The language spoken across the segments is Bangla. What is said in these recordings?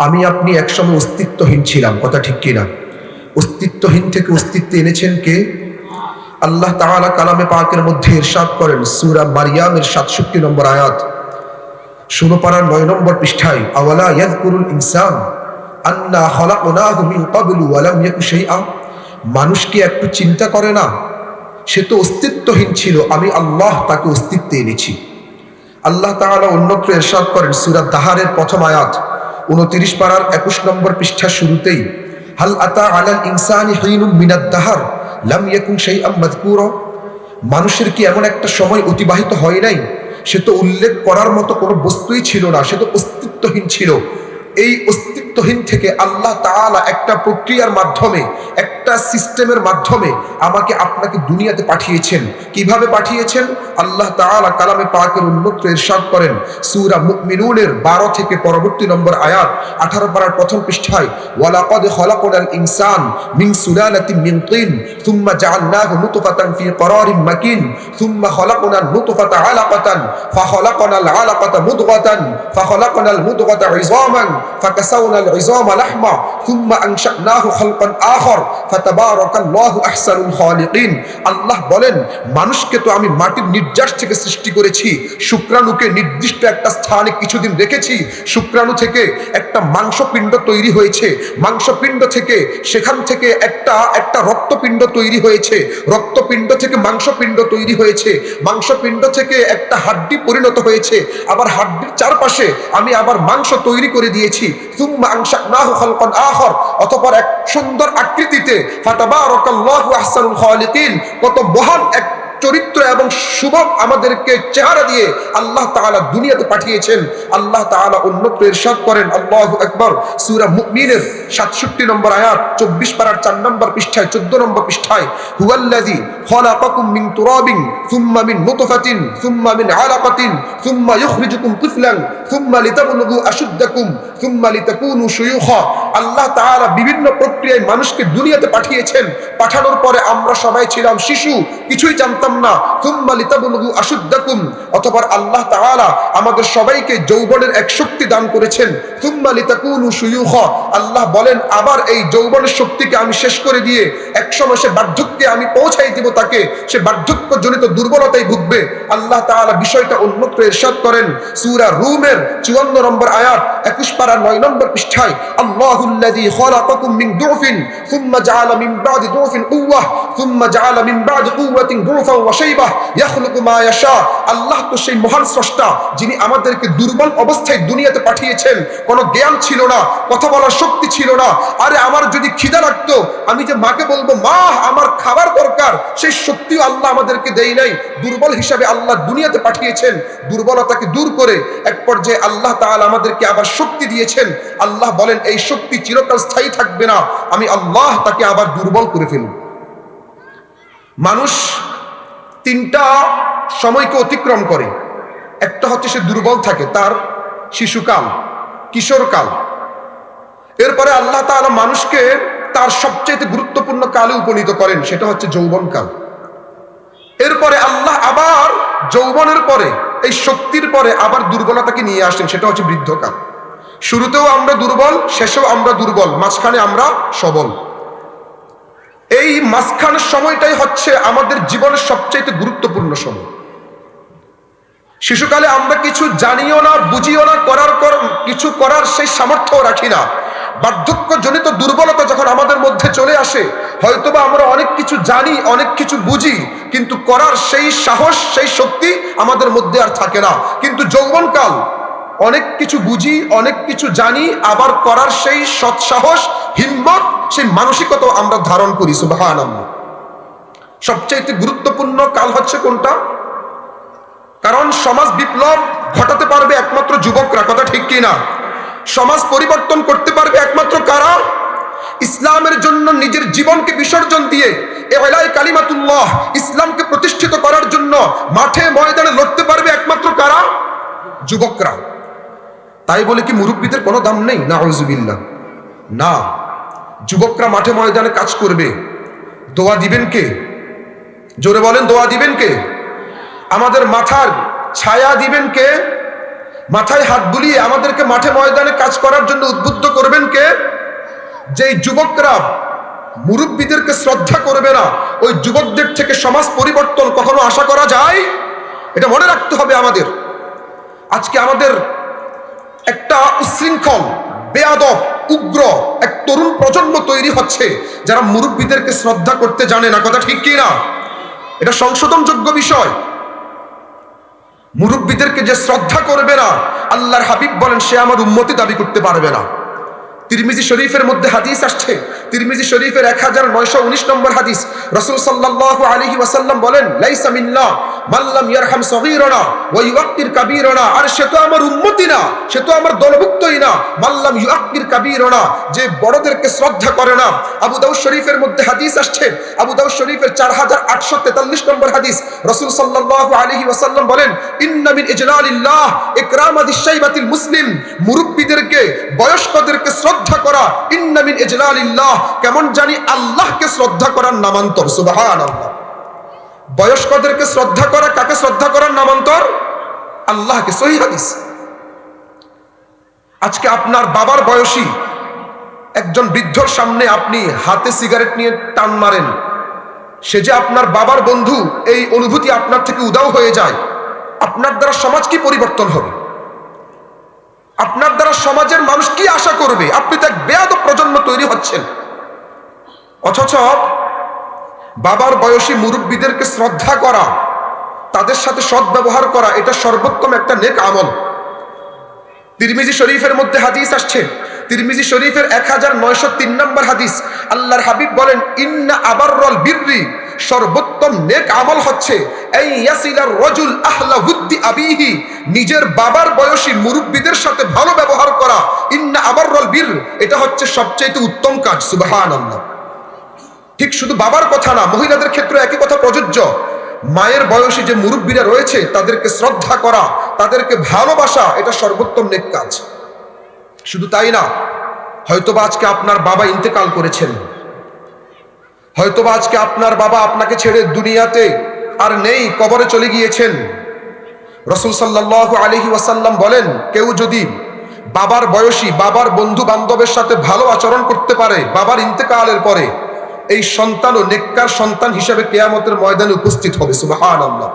আমি আপনি একসময় অস্তিত্বহীন ছিলাম, কথা ঠিক কিনা? অস্তিত্বহীন থেকে অস্তিত্বে এনেছেন কে? আল্লাহ তাআলা কালামে পাকের মধ্যে ইরশাদ করেন সূরা মারইয়ামের 67 নম্বর আয়াত, 16 পারার 9 নম্বর পৃষ্ঠায়, আওয়ালা ইয়াযকুরুল ইনসান আন্না খলাকনাহু মিন ক্বাবলু ওয়া লাম ইয়াকু শাইআ। মানুষ কি একটু চিন্তা করে না? সে তো অস্তিত্বহীন ছিল, আমি আল্লাহ তাকে অস্তিত্বে এনেছি। আল্লাহ তাআলা অন্যত্র ইরশাদ করেন সূরা দাহারের প্রথম আয়াত, 29 পারার 21 নম্বর পৃষ্ঠার শুরুতেই, হাল আতা আলাল ইনসানি হিনুম মিনাদ দাহার লাম ইয়াকুন শাইআম মাযকুরা। মানুষের কি এমন একটা সময় অতিবাহিত হয় নাই, সে তো উল্লেখ করার মতো কোনো বস্তুই ছিল না, সে তো অস্তিত্বহীন ছিল। এই অস্তিত্বহীন থেকে আল্লাহ তাআলা একটা প্রক্রিয়ার মাধ্যমে, একটা সিস্টেমের মাধ্যমে আমাকে আপনাকে দুনিয়াতে পাঠিয়েছেন। কিভাবে পাঠিয়েছেন? আল্লাহ তাআলা কালামে পাকের অন্যত্র ইরশাদ করেন সূরা মুমিনুনের 12 থেকে পরবর্তী নম্বর আয়াত, 18 পারার প্রথম পৃষ্ঠায়, ওয়ালাকাদ খলাকনাল ইনসান মিন সুলালাতিন মিন তিন সুম্মা জাআলনাহু নুতফাতান ফি করারিন মাকিন সুম্মা খলাকনান নুতফাতা আলাকাতান ফাখলাকনাল আলাকাতা মুদগাতান ফাখলাকনাল মুদগাতা ইযামান ফাকাসাউনাল ইযামা লাহমা সুম্মা আনশানাহু খালকান আখর ফাতাবারাকাল্লাহু আহসানুল খালিকিন। আল্লাহ বলেন, মানুষকে তো আমি মাটির নির্যাস থেকে সৃষ্টি করেছি, শুক্রাণুকে নির্দিষ্ট একটা স্থানে কিছুদিন রেখেছি, শুক্রাণু থেকে একটা মাংসপিণ্ড তৈরি হয়েছে, মাংসপিণ্ড থেকে সেখান থেকে একটা রক্তপিণ্ড তৈরি হয়েছে, রক্তপিণ্ড থেকে মাংসপিণ্ড তৈরি হয়েছে, মাংসপিণ্ড থেকে একটা হাড্ডি পরিণত হয়েছে, আবার হাড্ডির চারপাশে আমি আবার মাংস তৈরি করে দিয়েছি। সুম্মা আনশানাহু খালকান আখর, অতঃপর এক সুন্দর আকৃতিতে, ফাতাবারাকাল্লাহু আহসানুল খালিকিন, কত মহান এক চরিত্র এবং শুভ আমাদেরকে চেহারা দিয়ে আল্লাহ তাআলা দুনিয়াতে পাঠিয়েছেন। আল্লাহ তাআলা অন্যত্র ইরশাদ করেন, আল্লাহু আকবার, সূরা মুমিনের 67 নম্বর আয়াত, 24 পারার 4 নম্বর পৃষ্ঠায়, 14 নম্বর পৃষ্ঠায়, হুয়াল্লাযী খলাকাকুম মিন তুরাবিন সুম্মা মিন নুতফাতিন সুম্মা মিন আলাকাতিন সুম্মা ইখরিজুকুম তিফলান সুম্মা লিতাবলুগু আশুদ্দাকুম সুম্মা লিতাকুনু শুয়ুখা। আল্লাহ তাআলা বিভিন্ন প্রক্রিয়ায় মানুষকে দুনিয়াতে পাঠিয়েছেন। পাঠানোর পরে আমরা সবাই ছিলাম শিশু, কিছুই জানতাম না। সুম্মা লিতাবলুগু আশুদ্দাকুম, অতঃপর আল্লাহ তাআলা আমাদের সবাইকে যৌবনের এক শক্তি দান করেছেন। সুম্মা লিতাকুনু শুয়ুখা, আল্লাহ বলেন আবার এই যৌবনের শক্তিকে আমি শেষ করে দিয়ে একসময় সে বার্ধক্যে আমি পৌঁছাই দিব তাকে, সে বার্ধক্যজনিত দুর্বলতায় ভুগবে। আল্লাহ তাআলা বিষয়টা অন্যত্র ইরশাদ করেন সূরা রুমের 54 নম্বর আয়াত, 21 পারা 9 নম্বর পৃষ্ঠায়, আল্লাহুল্লাযী খলাকাকুম মিন দুফিন সুম্মা জাআলা মিন বাদি দুফিন কুওয়া সুম্মা জাআলা মিন বাদি কুওয়াতিন দুফান ওয়া শাইবা ইয়াখলুকু মা ইয়াশা। আল্লাহ তো সেই মহান স্রষ্টা যিনি আমাদেরকে দুর্বল অবস্থায় দুনিয়াতে পাঠিয়েছেন। কোনো জ্ঞান ছিল না, কথা বলার শক্তি ছিল না। আরে আমার যদি খিদা লাগতো, আমি যে মাকে বলবো মা আমার খাবার দরকার, সেই শক্তিও আল্লাহ আমাদেরকে দেয় নাই। দুর্বল হিসাবে আল্লাহ দুনিয়াতে পাঠিয়েছেন। দুর্বলতাকে দূর করে এক পর্যায়ে আল্লাহ তাআলা আমাদেরকে আবার শক্তি দিয়েছেন। আল্লাহ বলেন এই শক্তি চিরকাল স্থায়ী থাকবে না, আমি আল্লাহ তাকে আবার দুর্বল করে ফেলব। মানুষ 3টা সময়কে অতিক্রম করে। একটা হচ্ছে সে দুর্বল থাকে, তার শিশুকাল, কিশোরকাল। এরপরে আল্লাহ তাআলা মানুষকে তার সবচেয়ে গুরুত্বপূর্ণ কালে উপনীত করেন, সেটা হচ্ছে যৌবনকাল। এরপরে আল্লাহ আবার যৌবনের পরে, এই শক্তির পরে আবার দুর্বলতাকে নিয়ে আসেন, সেটা হচ্ছে বৃদ্ধকাল। শুরুতেও আমরা দুর্বল, শেষেও আমরা দুর্বল, মাঝখানে আমরা সবল। এই মাঝখানের সময়টাই হচ্ছে আমাদের জীবনের সবচেয়ে গুরুত্বপূর্ণ সময়। শিশুকালে আমরা কিছু জানিও না, বুঝিও না, কিছু করার সেই সামর্থ্য রাখি না। বার্ধক্যজনিত দুর্বলতা যখন আমাদের মধ্যে চলে আসে, হয়তোবা আমরা অনেক কিছু জানি, অনেক কিছু বুঝি, কিন্তু করার সেই সাহস, সেই শক্তি আমাদের মধ্যে আর থাকে না। কিন্তু যৌবনকাল, অনেক কিছু বুঝি, অনেক কিছু জানি, আবার করার সেই সৎসাহস, হিম্মত, সেই মানসিকতা আমরা ধারণ করি। সুবহানাল্লাহ। সবচেয়ে গুরুত্বপূর্ণ কাল হচ্ছে কোনটা? কারণ সমাজ বিপ্লব ঘটাতে পারবে একমাত্র যুবকরা, কথা ঠিক কি না? সমাজ পরিবর্তন করতে পারবে একমাত্র কারা? ইসলামের জন্য নিজের জীবনকে বিসর্জন দিয়ে ইলাহি কালিমাতুল্লাহ, ইসলামকে প্রতিষ্ঠিত করার জন্য মাঠে ময়দানে লড়তে পারবে একমাত্র কারা? যুবকরা। তাই বলে কি মুরব্বীদের কোনো দাম নেই? নাউযুবিল্লাহ, না। যুবকরা মাঠে ময়দানে কাজ করবে। দোয়া দিবেন কে? জোরে বলেন, দোয়া দিবেন কে? আমাদের মাথার ছায়া দিবেন কে? মাথায় হাত বুলিয়ে আমাদেরকে মাঠে ময়দানে কাজ করার জন্য উদ্বুদ্ধ করবেন কে? যেই যুবকরা মুরব্বীদেরকে শ্রদ্ধা করবে না, ওই যুবকদের থেকে সমাজ পরিবর্তন কখনো আশা করা যায়? এটা মনে রাখতে হবে আমাদের। আজকে আমাদের একটা উচ্ছৃঙ্খল, বেয়াদব, উগ্র এক তরুণ প্রজন্ম তৈরি হচ্ছে যারা মুরব্বীদেরকে শ্রদ্ধা করতে জানে না। কথা ঠিক কি না? এটা সংশোধনযোগ্য বিষয়। মুরব্বীদেরকে যে শ্রদ্ধা করবে না, আল্লাহর হাবিব বলেন সে আমার উম্মতি দাবি করতে পারবে না। তিরমিজি শরীফের মধ্যে হাদিস আসছে, তিরমিজি শরীফের 1919 নম্বর হাদিস। রাসূল সাল্লাল্লাহু আলাইহি ওয়াসাল্লাম বলেন, লাইসা মিন্না মান লাম ইয়ারহাম সগীরানা ওয়া ইউআক্কির কাবীরানা। আর সে তো আমার উম্মতি না, সে তো আমার দলভুক্তই না। মান লাম ইউআক্কির কাবীরানা, যে বড়দেরকে শ্রদ্ধা করে না। আবু দাউদ শরীফের মধ্যে হাদিস আসছে, আবু দাউদ শরীফের 4843 নম্বর হাদিস। রাসূল সাল্লাল্লাহু আলাইহি ওয়াসাল্লাম বলেন, ইন্না মিন ইজলালিল্লাহ ইকরামাদিশ শাইবাতিল মুসলিম। মুরব্বিদেরকে, বয়স্কদেরকে শ্রদ্ধা করা ইন্না মিন ইজলালিল্লাহ, কেমন জানি আল্লাহকে শ্রদ্ধা করার নামান্তর। সুবহানাল্লাহ। বয়স্কদেরকে শ্রদ্ধা করা কাকে শ্রদ্ধা করার নামান্তর? আল্লাহকে। সহিহ হাদিস। আজকে আপনার বাবার বয়সী একজন বৃদ্ধর সামনে আপনি হাতে সিগারেট নিয়ে টান মারেন, সে যে আপনার বাবার বন্ধু, এই অনুভূতি আপনার থেকে উধাও হয়ে যায়। আপনার দ্বারা সমাজ কি পরিবর্তন হবে? আপনার দ্বারা সমাজের মানুষ কি আশা করবে? আপনি তো এক বেয়াদব প্রজন্ম তৈরি হচ্ছেন। অথচ বাবার বয়সী মুরব্বীদেরকে শ্রদ্ধা করা, তাদের সাথে সদ্ব্যবহার করা, এটা সর্বোত্তম একটা নেক আমল। তিরমিজি শরীফের মধ্যে হাদিস আসছে, তিরমিজি শরীফের 1903 নম্বর হাদিস। আল্লাহর হাবিব বলেন, ইন্না আবাররাল বিররি, সর্বোত্তম নেক আমল হচ্ছে এই ইয়াসিলার রাজুল আহলা উদ্দি আবিহি, নিজের বাবার বয়সী মুরব্বীদের সাথে ভালো ব্যবহার করা। ইন্না আবাররাল বির, এটা হচ্ছে সবচেয়ে উত্তম কাজ। সুবহানাল্লাহ। ঠিক শুধু বাবার কথা না, মহিলাদের ক্ষেত্রে একই কথা প্রযোজ্য। মায়ের বয়সী যে মুরব্বীরা রয়েছে তাদেরকে শ্রদ্ধা করা, তাদেরকে ভালোবাসা, এটা সর্বোত্তম নেক কাজ। শুধু তাই না, হয়তোবা আজকে আপনার বাবা ইন্তেকাল করেছেন, হয়তোবা আজকে আপনার বাবা আপনাকে ছেড়ে দুনিয়াতে আর নেই, কবরে চলে গিয়েছেন। রাসূল সাল্লাল্লাহু আলাইহি ওয়াসাল্লাম বলেন, কেউ যদি বাবার বয়সী, বাবার বন্ধু বান্ধবের সাথে ভালো আচরণ করতে পারে বাবার ইন্তেকালের পরে, এই সন্তানও নেককার সন্তান হিসেবে কিয়ামতের ময়দানে উপস্থিত হবে। সুবহানাল্লাহ।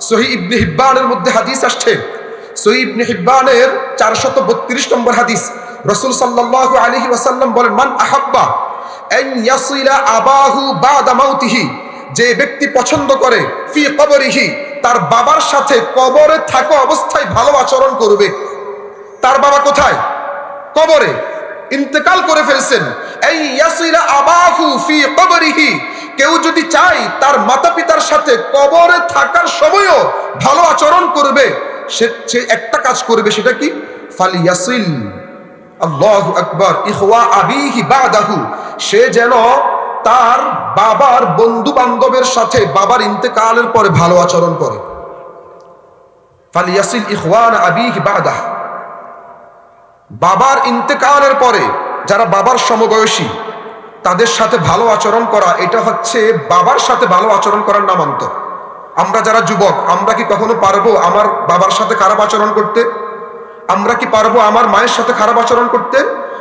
সহিহ ইবনে হিব্বানের মধ্যে হাদিস আসছে, সহিহ ইবনে হিব্বানের 432 নম্বর হাদিস। রাসূল সাল্লাল্লাহু আলাইহি ওয়াসাল্লাম বলেন, মান আহাব্বা আন ইয়াসিলা আবাহু বাদা মাউতিহি, যে ব্যক্তি পছন্দ করে ফি কবরিহি, তার বাবার সাথে কবরে থাকা অবস্থায় ভালো আচরণ করবে। তার বাবা কোথায়? কবরে, ইন্তেকাল করে ফেলছেন। এই ইয়াসিলা আবাহু ফি কবরিহি, কেউ যদি চায় তার মাতা পিতার সাথে কবরে থাকার সময়ও ভালো আচরণ করবে, সে একটা কাজ করবে। সেটা কি? ফালিয়াসিল, আল্লাহু আকবার, ইখওয়া আবিহি বাদাহু, সে যেন তার বাবার বন্ধু বান্ধবের সাথে বাবার ইন্তেকালের পরে ভালো আচরণ করে। ফালিয়াসিল ইখওয়ান আবিহি বাদাহু, বাবার ইন্তেকালের পরে যারা বাবার সমবয়সী তাদের সাথে ভালো আচরণ করা, এটা হচ্ছে বাবার সাথে ভালো আচরণ করার নামান্তর। আমরা যারা যুবক, আমরা কি কখনো পারবো আমার বাবার সাথে খারাপ আচরণ করতে? আমরা কি পারবো আমার মায়ের সাথে খারাপ আচরণ করতে?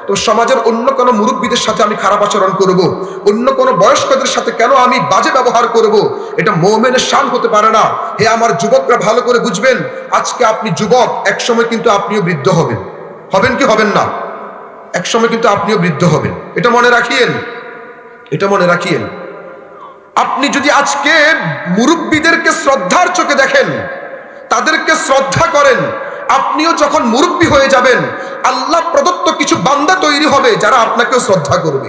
তো সমাজের অন্য কোনো মুরব্বীদের সাথে আমি খারাপ আচরণ করব, অন্য কোনো বয়স্কদের সাথে কেন আমি বাজে ব্যবহার করব? এটা মুমিনের শান হতে পারে না। হে আমার যুবকরা, ভালো করে বুঝবেন, আজকে আপনি যুবক, একসময় কিন্তু আপনিও বৃদ্ধ হবেন। হবেন কি হবেন না? একসময় কিন্তু আপনিও বৃদ্ধ হবেন। এটা মনে রাখিয়েন, এটা মনে রাখিয়েন। আপনি যদি আজকে মুরব্বীদেরকে শ্রদ্ধার চোখে দেখেন, তাদেরকে শ্রদ্ধা করেন, আপনিও যখন মুরব্বী হয়ে যাবেন, আল্লাহ প্রদত্ত কিছু বান্দা তৈরি হবে যারা আপনাকেও শ্রদ্ধা করবে।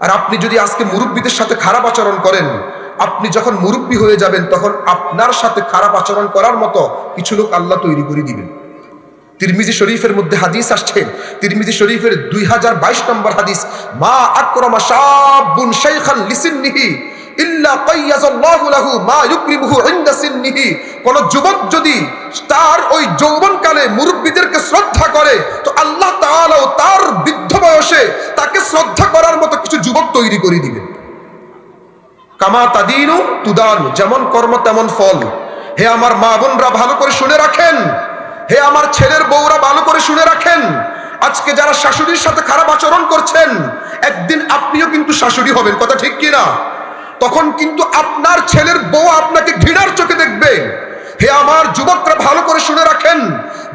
আর আপনি যদি আজকে মুরব্বীদের সাথে খারাপ আচরণ করেন, আপনি যখন মুরব্বী হয়ে যাবেন তখন আপনার সাথে খারাপ আচরণ করার মতো কিছু লোক আল্লাহ তৈরি করে দিবেন। তিরমিজি শরীফের মধ্যে হাদিস আসছে, তিরমিজি শরীফের 2022 নম্বর হাদিস, মা আকরামা শাবুন শাইখান লিসিন্নিহি ইল্লা কাইয়াযাল্লাহু লাহু মা ইউকরিমুহু ইনদা সিন্নিহি। কোন যুবক যদি তার ওই যৌবনকালে মুরব্বীদেরকে শ্রদ্ধা করে, তো আল্লাহ তাআলাও তার বৃদ্ধ বয়সে তাকে শ্রদ্ধা করার মতো কিছু যুবক তৈরি করে দিবেন। কামা তাদিনু তুদানু, যেমন কর্ম তেমন ফল। হে আমার মা বোনরা, ভালো করে শুনে রাখেন, হে আমার ছেলের বউরা ভালো করে শুনে রাখেন, আজকে যারা শাশুড়ির সাথে খারাপ আচরণ করছেন, একদিন আপনিও কিন্তু শাশুড়ি হবেন, কথা ঠিক কিনা? তখন কিন্তু আপনার ছেলের বউ আপনাকে ঘৃণার চোখে দেখবে। হে আমার যুবকরা ভালো করে শুনে রাখেন,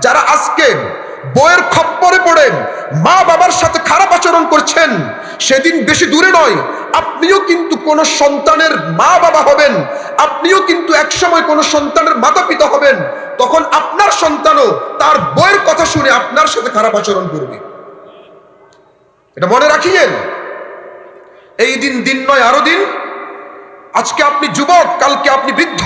যারা আজকে বউয়ের খপ্পরে পড়ে মা বাবার সাথে খারাপ আচরণ করছেন, সেদিন বেশি দূরে নয়, আপনিও কিন্তু কোন সন্তানের মা বাবা হবেন, আপনিও কিন্তু একসময় কোন সন্তানের মাতা পিতা হবেন। তখন আপনার সন্তানও তার বউয়ের কথা শুনে আপনার সাথে খারাপ আচরণ করবে। এটা মনে রাখিয়েন। এই দিন দিন নয়, আরো দিন। আজকে আপনি যুবক, কালকে আপনি বৃদ্ধ।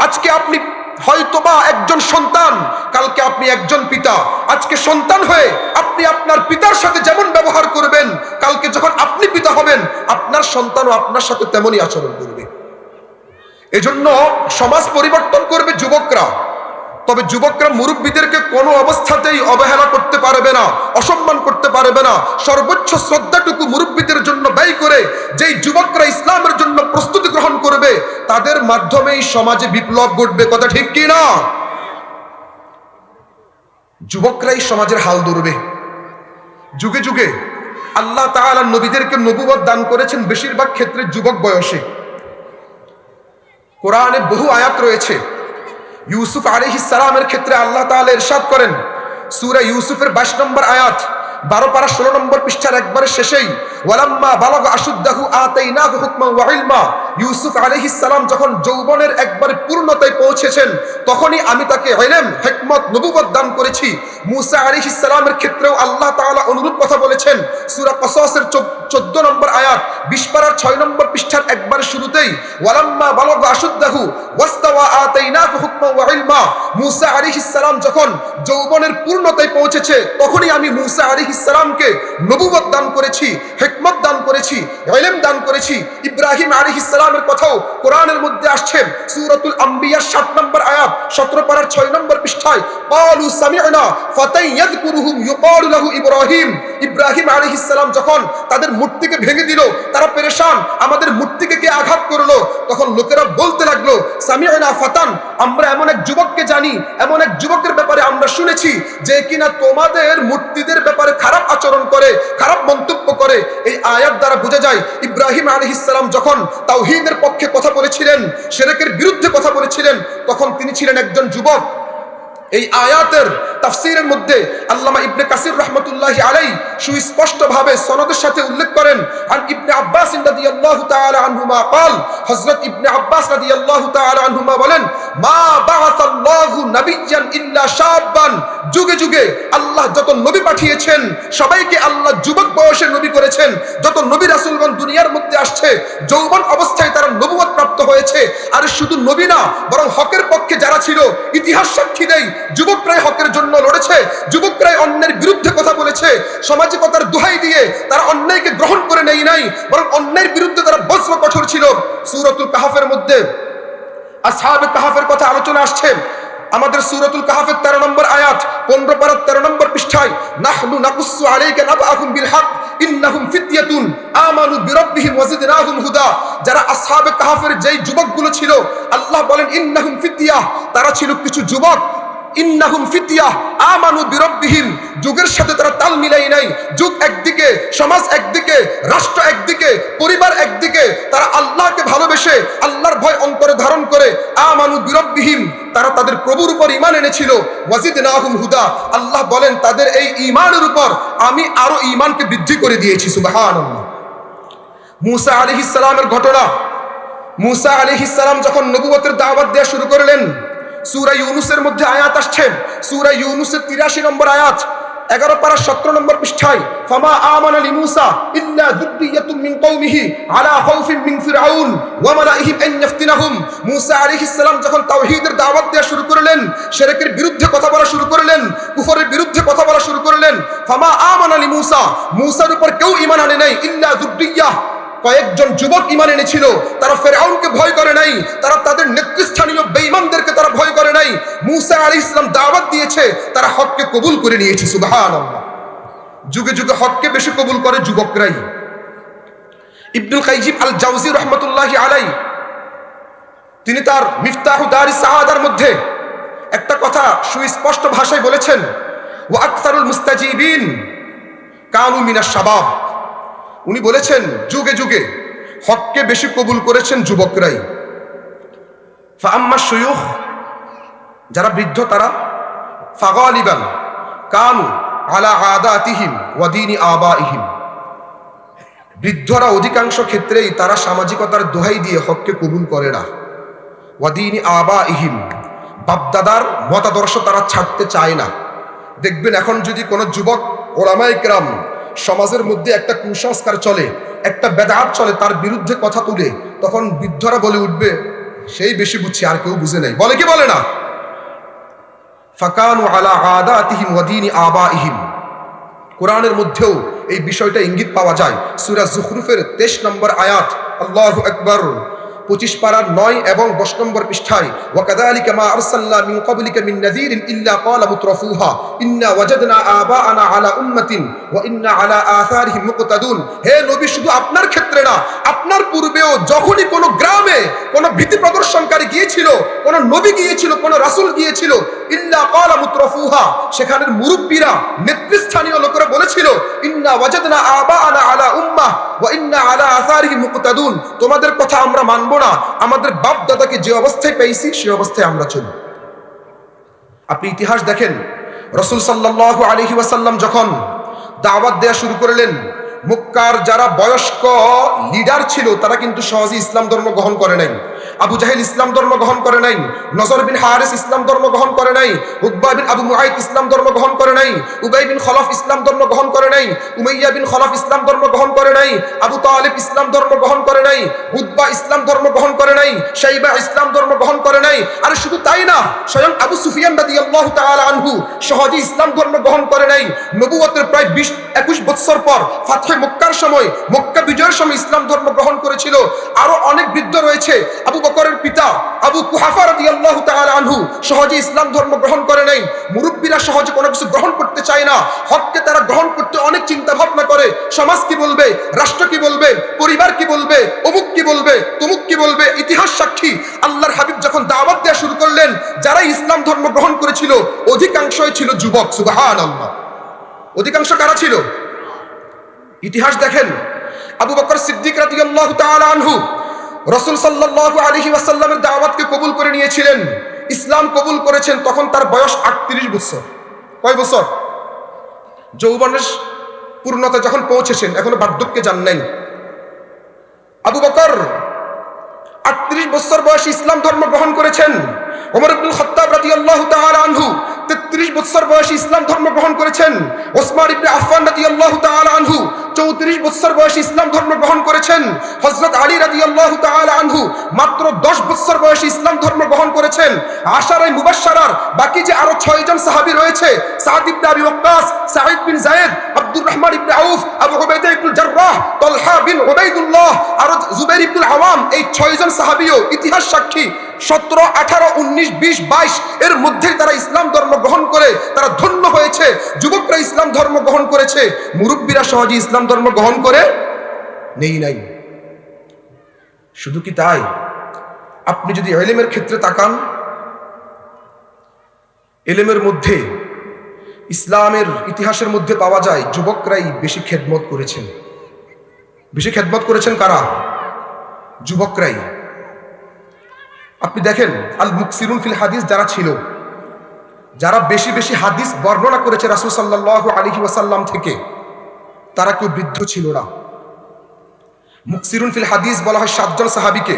আজকে আপনি হয়তোবা একজন সন্তান, কালকে আপনি একজন পিতা। আজকে সন্তান হয়ে আপনি আপনার পিতার সাথে যেমন ব্যবহার করবেন, কালকে যখন আপনি পিতা হবেন আপনার সন্তানও আপনার সাথে তেমনই আচরণ করবে। এজন্য সমাজ পরিবর্তন করবে যুবকরা। তবে যুবকরা মুরব্বীদেরকে কোনো অবস্থাতেই অবহেলা করতে পারবে না, অসম্মান করতে পারবে না। সর্বোচ্চ শ্রদ্ধাটুকু মুরব্বীদের জন্য ব্যয় করে যেই যুবকরা ইসলামের জন্য প্রস্তুতি গ্রহণ করবে, তাদের মাধ্যমেই সমাজে বিপ্লব ঘটবে, কথা ঠিক কি না? যুবকরাই সমাজের হাল ধরবে। যুগে যুগে আল্লাহ তাআলা নবীদেরকে নবুয়ত দান করেছেন বেশিরভাগ ক্ষেত্রে যুবক বয়সে। কোরআনে বহু আয়াত রয়েছে। ইউসুফ আলাইহিস সালামের ক্ষেত্রে আল্লাহ তাআলা ইরশাদ করেন সূরা ইউসুফের 22 নম্বর আয়াত, 12 পারা 16 নম্বর পৃষ্ঠার একবারে শেষেই, ওয়ালাম্মা বালাগা আশুদ্দাহু আতাইনাহু হুকমান ওয়া ইলমা। ইউসুফ আলাইহিস সালাম যখন যৌবনের একবারে পূর্ণতায় পৌঁছেছেন, তখনই আমি তাকে ইলম, হিকমত, নবুয়ত দান করেছি। মূসা আলাইহিস সালামের ক্ষেত্রেও আল্লাহ তাআলা অনুরূপ কথা বলেছেন সূরা কসসের 14 নম্বর আয়াত, 20 পারার 6 নম্বর পৃষ্ঠার একবারে শুরুতেই, ওয়ালাম্মা বালাগা আশুদ্দাহু ওয়াস্তাওয়া আতাইনাহু হুকমান ওয়া ইলমা। মূসা আলাইহিস সালাম যখন যৌবনের পূর্ণতায় পৌঁছেছে, তখনই আমি মূসা আলাইহিস সালামকে নবুয়ত দান করেছি, হিকমত দান করেছি, ইলম দান করেছি। ইব্রাহিম আলাইহিস সালামের কথাও কোরআনের মধ্যে আসছে সূরাতুল আম্বিয়া 7 নম্বর আয়াত, 17 পারার 6 নম্বর পৃষ্ঠায়, ক্বালু সামি'না ফাতান ইয়াযকুরুহুম ইউকালু লাহু ইব্রাহিম। ইব্রাহিম আলাইহিস সালাম যখন তাদের মূর্তিকে ভেঙে দিল, তারা পেরেশান, আমাদের মূর্তিকে কে আঘাত করলো, তখন লোকেরা বলতে লাগলো সামি'না ফাতান, আমরা এমন এক যুবককে জানি, এমন এক যুবকের ব্যাপারে আমরা শুনেছি যে কিনা তোমাদের মূর্তিদের ব্যাপারে খারাপ আচরণ করে, খারাপ মন্তব্য করে। এই আয়াত দ্বারা বোঝা যায় ইব্রাহিম আলাইহিস সালাম যখন তাওহীদের পক্ষে কথা বলেছিলেন, শিরকের বিরুদ্ধে কথা বলেছিলেন, তখন তিনি ছিলেন একজন যুবক। এই আয়াতের তাফসীরের মধ্যে আল্লামা ইবনে কাসির রাহমাতুল্লাহি আলাইহি সুস্পষ্টভাবে সনদের সাথে উল্লেখ করেন, আন ইবনে আব্বাস রাদিয়াল্লাহু তাআলা আনহুমা قال, হযরত ইবনে আব্বাস রাদিয়াল্লাহু তাআলা আনহুমা বলেন, মা বাআসাল্লাহু নাবিয়্যান ইল্লা শাবান। যুগে যুগে আল্লাহ যত নবী পাঠিয়েছেন, সবাইকে আল্লাহ যুবক বয়সে নবী করেছেন। যত নবী রাসূলগণ দুনিয়ার মধ্যে আসছে, যৌবন অবস্থায় তারা নবুয়ত প্রাপ্ত হয়েছে। আর শুধু নবী না, বরং হকের পক্ষে যারা ছিল, ইতিহাস সাক্ষী দেয় যুবকরাই হকের জন্য লড়েছে, যুবকরাই অন্যের বিরুদ্ধে কথা বলেছে। সামাজিকতার দোহাই দিয়ে তারা অন্যায়কে গ্রহণ করে নেয় নাই, বরং অন্যায়ের বিরুদ্ধে তারা বজ্র কঠোর ছিল। সূরাতুল কাহফের মধ্যে আসহাবে কাহফের কথা আলোচনা আসছে। আমাদের সূরাতুল কাহফের 13 নম্বর আয়াত, 15 পারা 13 নম্বর পৃষ্ঠায়, নাহনু নাকুসু আলাইকা নাবআহুম বিল হক ইন্নাহুম ফিতয়াতুন আমানু বিরাব্বিহিম ওয়াজিদনাহুম হুদা। যারা আসহাবে কাহফের যেই যুবকগুলো ছিল, আল্লাহ বলেন ইন্নাহুম ফিতয়াহ, তারা ছিল কিছু যুবক। ইন্নাহুম ফিতয়াহ আমানু বিরাব্বিহিম, যুগের সাথে তারা তাল মিলাই নাই। যুগ একদিকে, সমাজ একদিকে, রাষ্ট্র একদিকে, পরিবার একদিকে, তারা আল্লাহকে ভালোবেসে আল্লাহর ভয় অন্তরে ধারণ করে আমানু বিরাব্বিহিম, তারা তাদের প্রভুর উপর ঈমান এনেছিল। ওয়াজিদনাহুম হুদা, আল্লাহ বলেন তাদের এই ঈমানের উপর আমি আরো ঈমানকে বৃদ্ধি করে দিয়েছি। সুবহানাল্লাহ। মূসা আলাইহিস সালামের ঘটনা। মূসা আলাইহিস সালাম যখন নবুয়তের দাওয়াত দেয়া শুরু করলেন, সূরা ইউনূসের মধ্যে আয়াত আসছে, সূরা ইউনূসের 83 নম্বর আয়াত, 11 পারা 17 নম্বর পৃষ্ঠায়, ফামা আমানা লিমূসা ইল্লা যুররিয়াতুম মিন কওমিহি আলা খাউফিন মিন ফিরআউন ওয়া মালাইহিম আন ইফতিনাহুম। মূসা আলাইহিস সালাম যখন তাওহীদের দাওয়াত দেয়া শুরু করলেন, শিরকের বিরুদ্ধে কথা বলা শুরু করলেন, কুফরের বিরুদ্ধে কথা বলা শুরু করলেন, ফামা আমানা লিমূসা, মূসার উপর কেউ ঈমান আনে নাই, ইল্লা যুররিয়াহ, কয়েকজন যুবক ঈমান এনেছিল। তারা ফিরআউনকে ভয় করে নাই, তারা তাদের নেতৃস্থানীয় বেঈমানদেরকে তারা ভয় করে নাই। মূসা আলাইহিস সালাম দাওয়াত দিয়েছে, তারা হককে কবুল করে নিয়েছে। সুবহানাল্লাহ। যুগে যুগে হককে বেশি কবুল করে যুবকরাই। ইবনুল কাইয়িম আল জাওজি রাহমাতুল্লাহি আলাইহি তিনি তার মিফতাহু দারিস সাআদার মধ্যে একটা কথা সুস্পষ্ট ভাষায় বলেছেন, ওয়া আকসারুল মুস্তাজিবিন কানু মিনাশ শাবাব। উনি বলেছেন যুগে যুগে হককে বেশি কবুল করেছেন যুবকরাই। ফাআম্মা শুয়ুখ, যারা বৃদ্ধ তারা, ফাগালিবান কানু আলা আদাতিহিম ওয়া দীনি আবাইহিম, বৃদ্ধরা অধিকাংশ ক্ষেত্রেই তারা সামাজিকতার দোহাই দিয়ে হককে কবুল করে না। ওয়া দীনি আবাইহিম, বাপদাদার মতাদর্শ তারা ছাড়তে চায় না। দেখবেন এখন যদি কোনো যুবক ওলামায়ে কেরাম সমাজের মধ্যে একটা কুসংস্কার চলে, একটা বেদাত চলে, তার বিরুদ্ধে কথা তুলে, তখন বৃদ্ধরা বলে উঠবে সেই বেশি বুঝছে, আর কেউ বুঝে নাই। বলে কি বলে না? ফাকানু আলা আদাতিহিম ওয়া দীনি আবাইহিম, কোরআনের মধ্যেও এই বিষয়টা ইঙ্গিত পাওয়া যায়। সূরা যুখরুফের 23 নম্বর আয়াত, আল্লাহু আকবার, 25 পারার 9 এবং 10 নম্বর পৃষ্ঠায়, ওয়া কাযালিকা মা আরসালনা মিন ক্বাবলিকা মিন নাযীরিন ইল্লা ক্বালা মুতরাফুহা ইন্না ওয়াজাদনা আবাআনা আলা উম্মাতিন ওয়া ইন্না আলা আসারিহিম মুকতাদুন। হে নবী, শুধু আপনার ক্ষেত্রে না, আপনার পূর্বেও যখনই কোনো গ্রামে কোনো ভীতি প্রদর্শনকারী গিয়েছিল, কোনো নবী গিয়েছিল, কোনো রাসূল গিয়েছিল, ইল্লা ক্বালা মুতরাফুহা, সেখানের মুরব্বীরা, নেতৃস্থানীয় লোকেরা বলেছিল, ইন্না ওয়াজাদনা আবাআনা আলা উম্মাহ ওয়া ইন্না আলা আসারিহিম মুকতাদুন, তোমাদের কথা আমরা মানব না, আমাদের বাপ দাদাকে যে অবস্থায় পেয়েছি সে অবস্থায় আমরা চলি। আপনি ইতিহাস দেখেন, রাসূল সাল্লাল্লাহু আলাইহি ওয়াসাল্লাম যখন দাওয়াত দেয়া শুরু করলেন, মক্কার যারা বয়স্ক লিডার ছিল তারা কিন্তু সহজে ইসলাম ধর্ম গ্রহণ করে নাই। আবু জাহেল ইসলাম ধর্ম গ্রহণ করে নাই, নজর বিন হারিস ইসলাম ধর্ম গ্রহণ করে নাই, উকবা বিন আবু মুআইত ইসলাম ধর্ম গ্রহণ করে নাই, উবাই বিন খলফ ইসলাম ধর্ম গ্রহণ করে নাই, উমাইয়া বিন খলফ ইসলাম ধর্ম গ্রহণ করে নাই, আবু তালিব ইসলাম ধর্ম গ্রহণ করে নাই, উতবা ইসলাম ধর্ম গ্রহণ করে নাই, শাইবা ইসলাম ধর্ম গ্রহণ করে নাই। আর শুধু তাই না, স্বয়ং আবু সুফিয়ান রাদিয়াল্লাহু তাআলা আনহু সহজে ইসলাম ধর্ম গ্রহণ করে নাই। নবুয়তের প্রায় 20-21 বছর পর ফাতহে মক্কার সময়, মক্কা বিজয়ের সময় ইসলাম ধর্ম গ্রহণ করেছিল। আরো অনেক বৃদ্ধ রয়েছে, আবু বকরের পিতা আবু কুহাফা রাদিয়াল্লাহু তাআলা আনহু সহজে ইসলাম ধর্ম গ্রহণ করে নাই। মুরব্বীরা সহজে কোনো কিছু গ্রহণ করতে চায় না, হককে তারা গ্রহণ করতে অনেক চিন্তা ভাবনা করে। সমাজ কি বলবে, রাষ্ট্র কি বলবে, পরিবার কি বলবে, অমুক কি বলবে, তমুক কি বলবে। ইতিহাস সাক্ষী, আল্লাহর হাবিব যখন দাওয়াত দেওয়া শুরু করলেন, যারা ইসলাম ধর্ম গ্রহণ করেছিল অধিকাংশই ছিল যুবক। সুবহানাল্লাহ। অধিকাংশ কারা ছিল? ইতিহাস দেখেন, আবু বকর সিদ্দিক রাদিয়াল্লাহু তাআলা আনহু রাসূল সাল্লাল্লাহু আলাইহি ওয়াসাল্লামের দাওয়াতকে কবুল করে নিয়েছিলেন, ইসলাম কবুল করেছেন, তখন তার বয়স 38 বছর। কয় বছর? যৌবনের পূর্ণতা যখন পৌঁছেছেন, এখনো বার্ধক্যে যান নাই। আবু বকর 38 বছর বয়সে ইসলাম ধর্ম গ্রহণ করেছেন। ওমর ইবনুল খাত্তাব রাদিয়াল্লাহু তাআলা আনহু 33 বছর বয়সে ইসলাম ধর্ম গ্রহণ করেছেন। ওসমান ইবনে আফফান রাদিয়াল্লাহু তাআলা আনহু 34 বছর বয়সে ইসলাম ধর্ম গ্রহণ করেছেন। হযরত আলী রাদিয়াল্লাহু তাআলা আনহু মাত্র 10 বছর বয়সে ইসলাম ধর্ম গ্রহণ করেছেন। আশারায়ে মুবাশশারার বাকি যে আরো 6 জন সাহাবী রয়েছে, সাদ ইবনে আবি ওয়াক্কাস, সাঈদ বিন যায়েদ, আব্দুর রহমান ইবনে আউফ, আবু উবাইদা ইবনুল জাররাহ, তালহা বিন উবাইদুল্লাহ, আর জুবাইর ইবনুল আওয়াম, এই 6 জন সাহাবীও ইতিহাস সাক্ষী 17, 18, 19, 20, 22 এর মধ্যেই তারা ইসলাম ধর্ম গ্রহণ করে তারা ধন্য হয়েছে। যুবকরা ইসলাম ধর্ম গ্রহণ করেছে, মুরব্বীরা সহজে ইসলাম ধর্ম গ্রহণ করে নাই। শুধু কি তাই? আপনি যদি ইলমের ক্ষেত্রে তাকান, ইলমের মধ্যে ইসলামের ইতিহাসের মধ্যে পাওয়া যায় যুবকরাই বেশি খেদমত করেছেন। বেশি খেদমত করেছেন কারা? যুবকরাই। আপনি দেখেন, আল মুকসিরুন ফিল হাদিস যারা ছিল, যারা বেশি বেশি হাদিস বর্ণনা করেছে রাসূল সাল্লাল্লাহু আলাইহি ওয়াসাল্লাম থেকে, তারা কেউ বৃদ্ধ ছিল না। মুকসিরুন ফিল হাদিস বলা হয় 7 জন সাহাবীকে।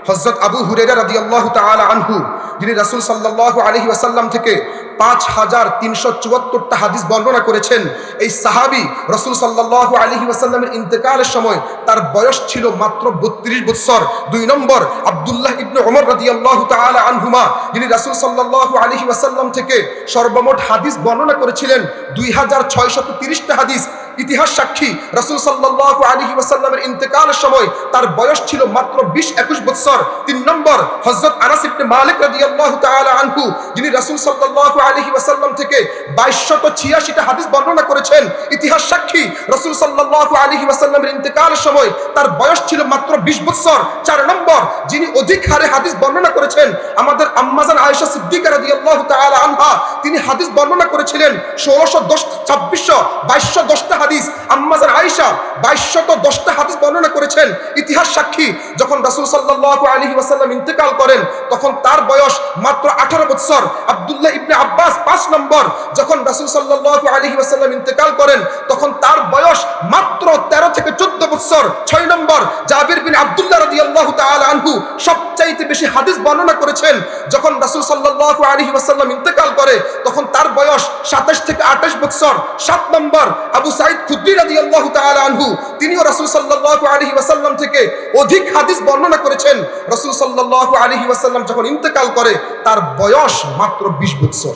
হযরত আবু হুরায়রা রাদিয়াল্লাহু তাআলা আনহু, যিনি রাসূল সাল্লাল্লাহু আলাইহি ওয়াসাল্লাম থেকে 5374টা হাদিস বর্ণনা করেছেন, এই সাহাবী রাসূল সাল্লাল্লাহু আলাইহি ওয়াসাল্লামের ইন্তেকালের সময় তার বয়স ছিল মাত্র 32 বছর। 2 নম্বর আব্দুল্লাহ ইবনে ওমর রাদিয়াল্লাহু তাআলা আনহুমা, যিনি রাসূল সাল্লাল্লাহু আলাইহি ওয়াসাল্লাম থেকে সর্বমোট হাদিস বর্ণনা করেছিলেন 2630টা হাদিস। ইতিহাস সাক্ষী রাসূল সাল্লাল্লাহু আলাইহি ওয়াসাল্লামের ইন্তেকালের সময় তার বয়স ছিল মাত্র 20-21 বছর। 3 নম্বর হযরত আনাস ইবনে মালিক রাদিয়াল্লাহু তাআলা আনহু, যিনি রাসূল সাল্লাল্লাহু আলাইহি ওয়াসাল্লাম থেকে 2286টা হাদিস বর্ণনা করেছেন, ইতিহাস সাক্ষী রাসূল সাল্লাল্লাহু আলাইহি ওয়াসাল্লামের ইন্তেকালের সময় তার বয়স ছিল মাত্র 20 বছর। 4 নম্বর যিনি অধিক হারে হাদিস বর্ণনা করেছেন, আমাদের আম্মাজান আয়েশা সিদ্দিকা রাদিয়াল্লাহু তাআলা আনহা, তিনি হাদিস বর্ণনা করেছিলেন 2210টা হাদিস। আম্মাজান আয়েশা 2210টা হাদিস বর্ণনা করেছেন। ইতিহাস সাক্ষী যখন রাসূল সাল্লাল্লাহু আলাইহি ওয়াসাল্লাম ইন্তেকাল করেন তখন তার বয়স মাত্র 18 বছর। আব্দুল্লাহ ইবনে আব্বাস 5 নম্বর, যখন রাসূল সাল্লাল্লাহু আলাইহি ওয়াসাল্লাম ইন্তেকাল করেন তখন তার বয়স মাত্র 13 থেকে 14 বছর। 6 নম্বর জাবির বিন আব্দুল্লাহ রাদিয়াল্লাহু তাআলা আনহু সবচাইতে বেশি হাদিস বর্ণনা করেছেন। যখন রাসূল সাল্লাল্লাহু আলাইহি ওয়াসাল্লাম ইন্তেকাল করে তখন তার বয়স 27 থেকে 28 বছর। 7 নম্বর আবু সাঈদ খুদরি রাদিয়াল্লাহু তাআলা আনহু, তিনিও রাসূল সাল্লাল্লাহু আলাইহি ওয়াসাল্লাম থেকে অধিক হাদিস বর্ণনা করেছেন। রাসূল সাল্লাল্লাহু আলাইহি ওয়াসাল্লাম যখন ইন্তেকাল করে তার বয়স মাত্র 20 বছর।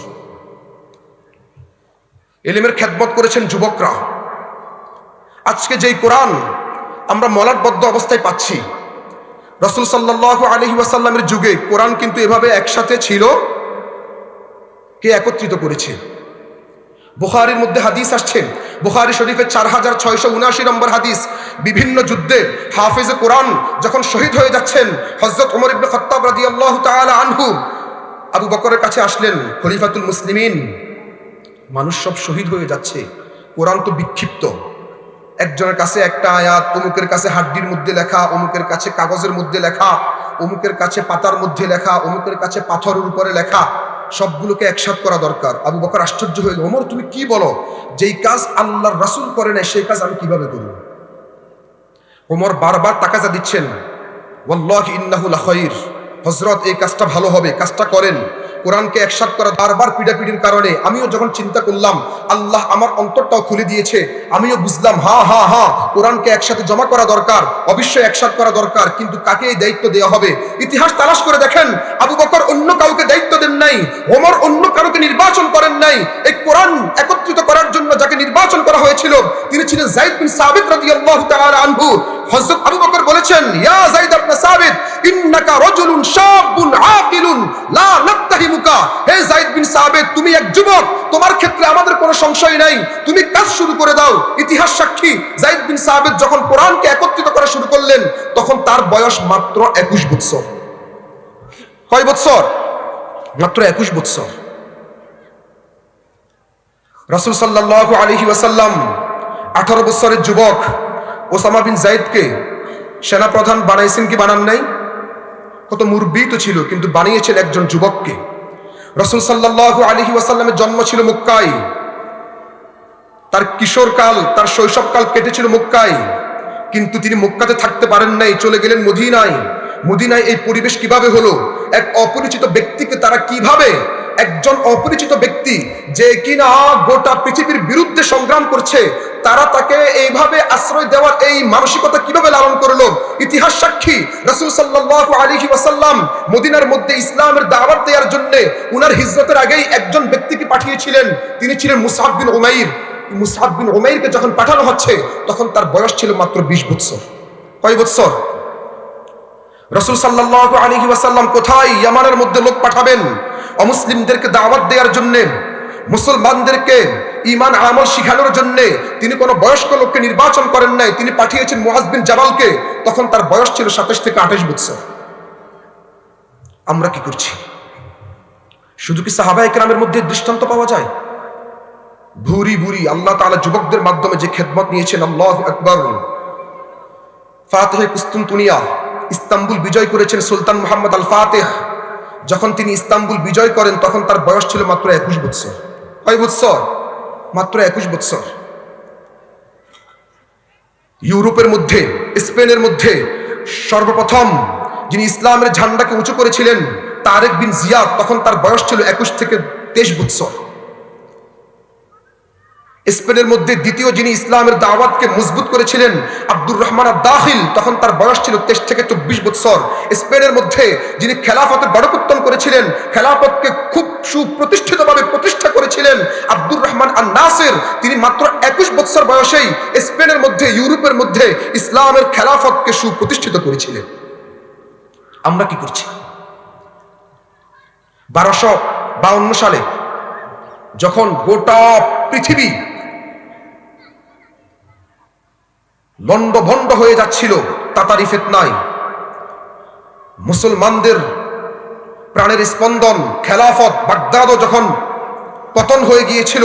ইলমের খেদমত করেছেন যুবকরা। আজকে যেই কোরআন আমরা মলাটবদ্ধ অবস্থায় পাচ্ছি, রাসূল সাল্লাল্লাহু আলাইহি ওয়াসাল্লামের যুগে কোরআন কিন্তু এভাবে একসাথে ছিল। কে একত্রিত করেছে? বুখারীর মধ্যে হাদিস আসছে, বুখারী শরীফের 4679 নম্বর হাদিস, বিভিন্ন যুদ্ধে হাফেজে কোরআন যখন শহীদ হয়ে যাচ্ছেন, হযরত ওমর ইবনে খাত্তাব রাদিয়াল্লাহু তাআলা আনহু আবু বকরের কাছে আসলেন, খলিফাতুল মুসলিমিন, মানুষ সব শহীদ হয়ে যাচ্ছে, কোরআন তো বিক্ষিপ্ত, একজনের কাছে একটা আয়াত, অমুকের কাছে হাড্ডির মধ্যে লেখা, অমুকের কাছে কাগজের মধ্যে লেখা, অমুকের কাছে পাতার মধ্যে লেখা, অমুকের কাছে পাথরের উপরে লেখা, সবগুলোকে একসাথ করা দরকার। আবু বকর আশ্চর্য হয়ে গেল, ওমর তুমি কি বলো? যেই কাজ আল্লাহর রাসূল করে নাই সেই কাজ আমি কিভাবে করব? ওমর বারবার তাকাজা দিচ্ছেন, ওয়াল্লাহি ইন্নাহু লাখাইর, হযরত এই কাজটা ভালো হবে, কাজটা করেন। কোরআনকে একসাথ করা বারবার পিড়াপিড়ির কারণে আমিও যখন চিন্তা করলাম, আল্লাহ আমার অন্তরটাও খুলে দিয়েছে, আমিও বুঝলাম কোরআনকে একসাথে জমা করা দরকার, অবশ্যই একসাথ করা দরকার, কিন্তু কাকে এই দায়িত্ব দেওয়া হবে? ইতিহাস তালাশ করে দেখেন, আবু বকর অন্য কাউকে দায়িত্ব দেন নাই, ওমর অন্য কাউকে নির্বাচন করেন নাই। এই কোরআন একত্রিত করার জন্য যাকে নির্বাচন করা হয়েছিল তিনি ছিলেন যায়েদ বিন সাবিত রাদিয়াল্লাহু তাআলা আনহু। হযরত আবু বকর বলেছেন, ইয়া যায়েদ ইবনে সাবিত, ইন্নাকা রাজুলুন শাবুন আকিলুন লা নাত্তাহিমুকা, হে যায়েদ বিন সাবিত, তুমি এক যুবক, তোমার ক্ষেত্রে আমাদের কোনো সংশয় নাই, তুমি কাজ শুরু করে দাও। ইতিহাস সাক্ষী যায়েদ বিন সাবিত যখন কোরআনকে একত্রিত করা শুরু করলেন তখন তার বয়স মাত্র 21 বছর। কয় বছর? মাত্র 21 বছর। রাসূল সাল্লাল্লাহু আলাইহি ওয়াসাল্লাম 18 বছরের যুবক ওসামা বিন যায়েদকে সেনাপ্রধান বানাইছেন কি বানান নাই? কত মুরব্বী তো ছিল, কিন্তু বানিয়েছেন একজন যুবককে। রাসূল সাল্লাল্লাহু আলাইহি ওয়াসাল্লামের জন্ম ছিল মক্কায়, তার কিশোরকাল, তার শৈশবকাল কেটেছিল মক্কায়, কিন্তু তিনি মক্কাতে থাকতে পারেন নাই, চলে গেলেন মদিনায়। মদিনায় এই পরিবেশ কিভাবে হলো? এক অপরিচিত ব্যক্তিকে তারা কিভাবে, একজন অপরিচিত ব্যক্তি যে কিনা গোটা পৃথিবীর বিরুদ্ধে সংগ্রাম করছে, তারা তাকে এইভাবে আশ্রয় দেওয়ার এই মানসিকতা কিভাবে লালন করলো? ইতিহাস সাক্ষী রাসূল সাল্লাল্লাহু আলাইহি ওয়াসাল্লাম মদিনার মধ্যে ইসলামের দাওয়াত দেওয়ার জন্য উনার হিজরতের আগেই একজন ব্যক্তিকে পাঠিয়েছিলেন, তিনি ছিলেন মুসআব বিন উমাইর। মুসআব বিন উমাইরকে যখন পাঠানো হচ্ছে তখন তার বয়স ছিল মাত্র 20 বছর। কয় বছর? রাসূল সাল্লাল্লাহু আলাইহি ওয়াসাল্লাম কোথায়? ইয়ামানের মধ্যে লোক পাঠাবেন অমুসলিমদেরকে দাওয়াত দেওয়ার জন্য, মুসলমানদেরকে ঈমান আমল শিখানোর জন্য। তিনি কোনো বয়স্ক লোককে নির্বাচন করেন নাই, তিনি পাঠিয়েছেন মুআজ বিন জাবালকে, তখন তার বয়স ছিল 27 থেকে 28 বছর। আমরা কি করছি? শুধু কি সাহাবায়ে কেরামের মধ্যে দৃষ্টান্ত পাওয়া যায়? ভুরি ভুরি আল্লাহ তাআলা যুবকদের মাধ্যমে যে খেদমত নিয়েছেন, আল্লাহু আকবার। ফাতিহে কুস্তুনতুনিয়া, ইস্তাম্বুল বিজয় করেছেন সুলতান মুহাম্মদ আল ফাতিহ। যখন তিনি ইস্তাম্বুল বিজয় করেন তখন তার বয়স ছিল মাত্র 21 বছর। কয় বছর? মাত্র 21 বছর। ইউরোপের মধ্যে, স্পেনের মধ্যে সর্বপ্রথম যিনি ইসলামের ঝান্ডাকে উঁচু করেছিলেন তারেক বিন জিয়াদ, তখন তার বয়স ছিল 21 থেকে 23 বছর। স্পেনের মধ্যে দ্বিতীয় যিনি ইসলামের দাওয়াতকে মজবুত করেছিলেন আব্দুর রহমান আদ-দাখিল, তখন তার বয়স ছিল 23 থেকে 24 বছর। স্পেনের মধ্যে যিনি খেলাফতের গড়পত্তন করেছিলেন, খেলাফতকে খুব সুপ্রতিষ্ঠিতভাবে প্রতিষ্ঠা করেছিলেন আব্দুর রহমান আন-নাসির, তিনি মাত্র 21 বছর বয়সেই স্পেনের মধ্যে, ইউরোপের মধ্যে ইসলামের খেলাফতকে সুপ্রতিষ্ঠিত করেছিলেন। আমরা কি করছি? 1252 সালে যখন গোটা পৃথিবী লন্ডভন্ড হয়ে যাচ্ছিল তাতারি ফিতনায়, মুসলমানদের প্রাণের স্পন্দন খেলাফত বাগদাদও যখন পতন হয়ে গিয়েছিল,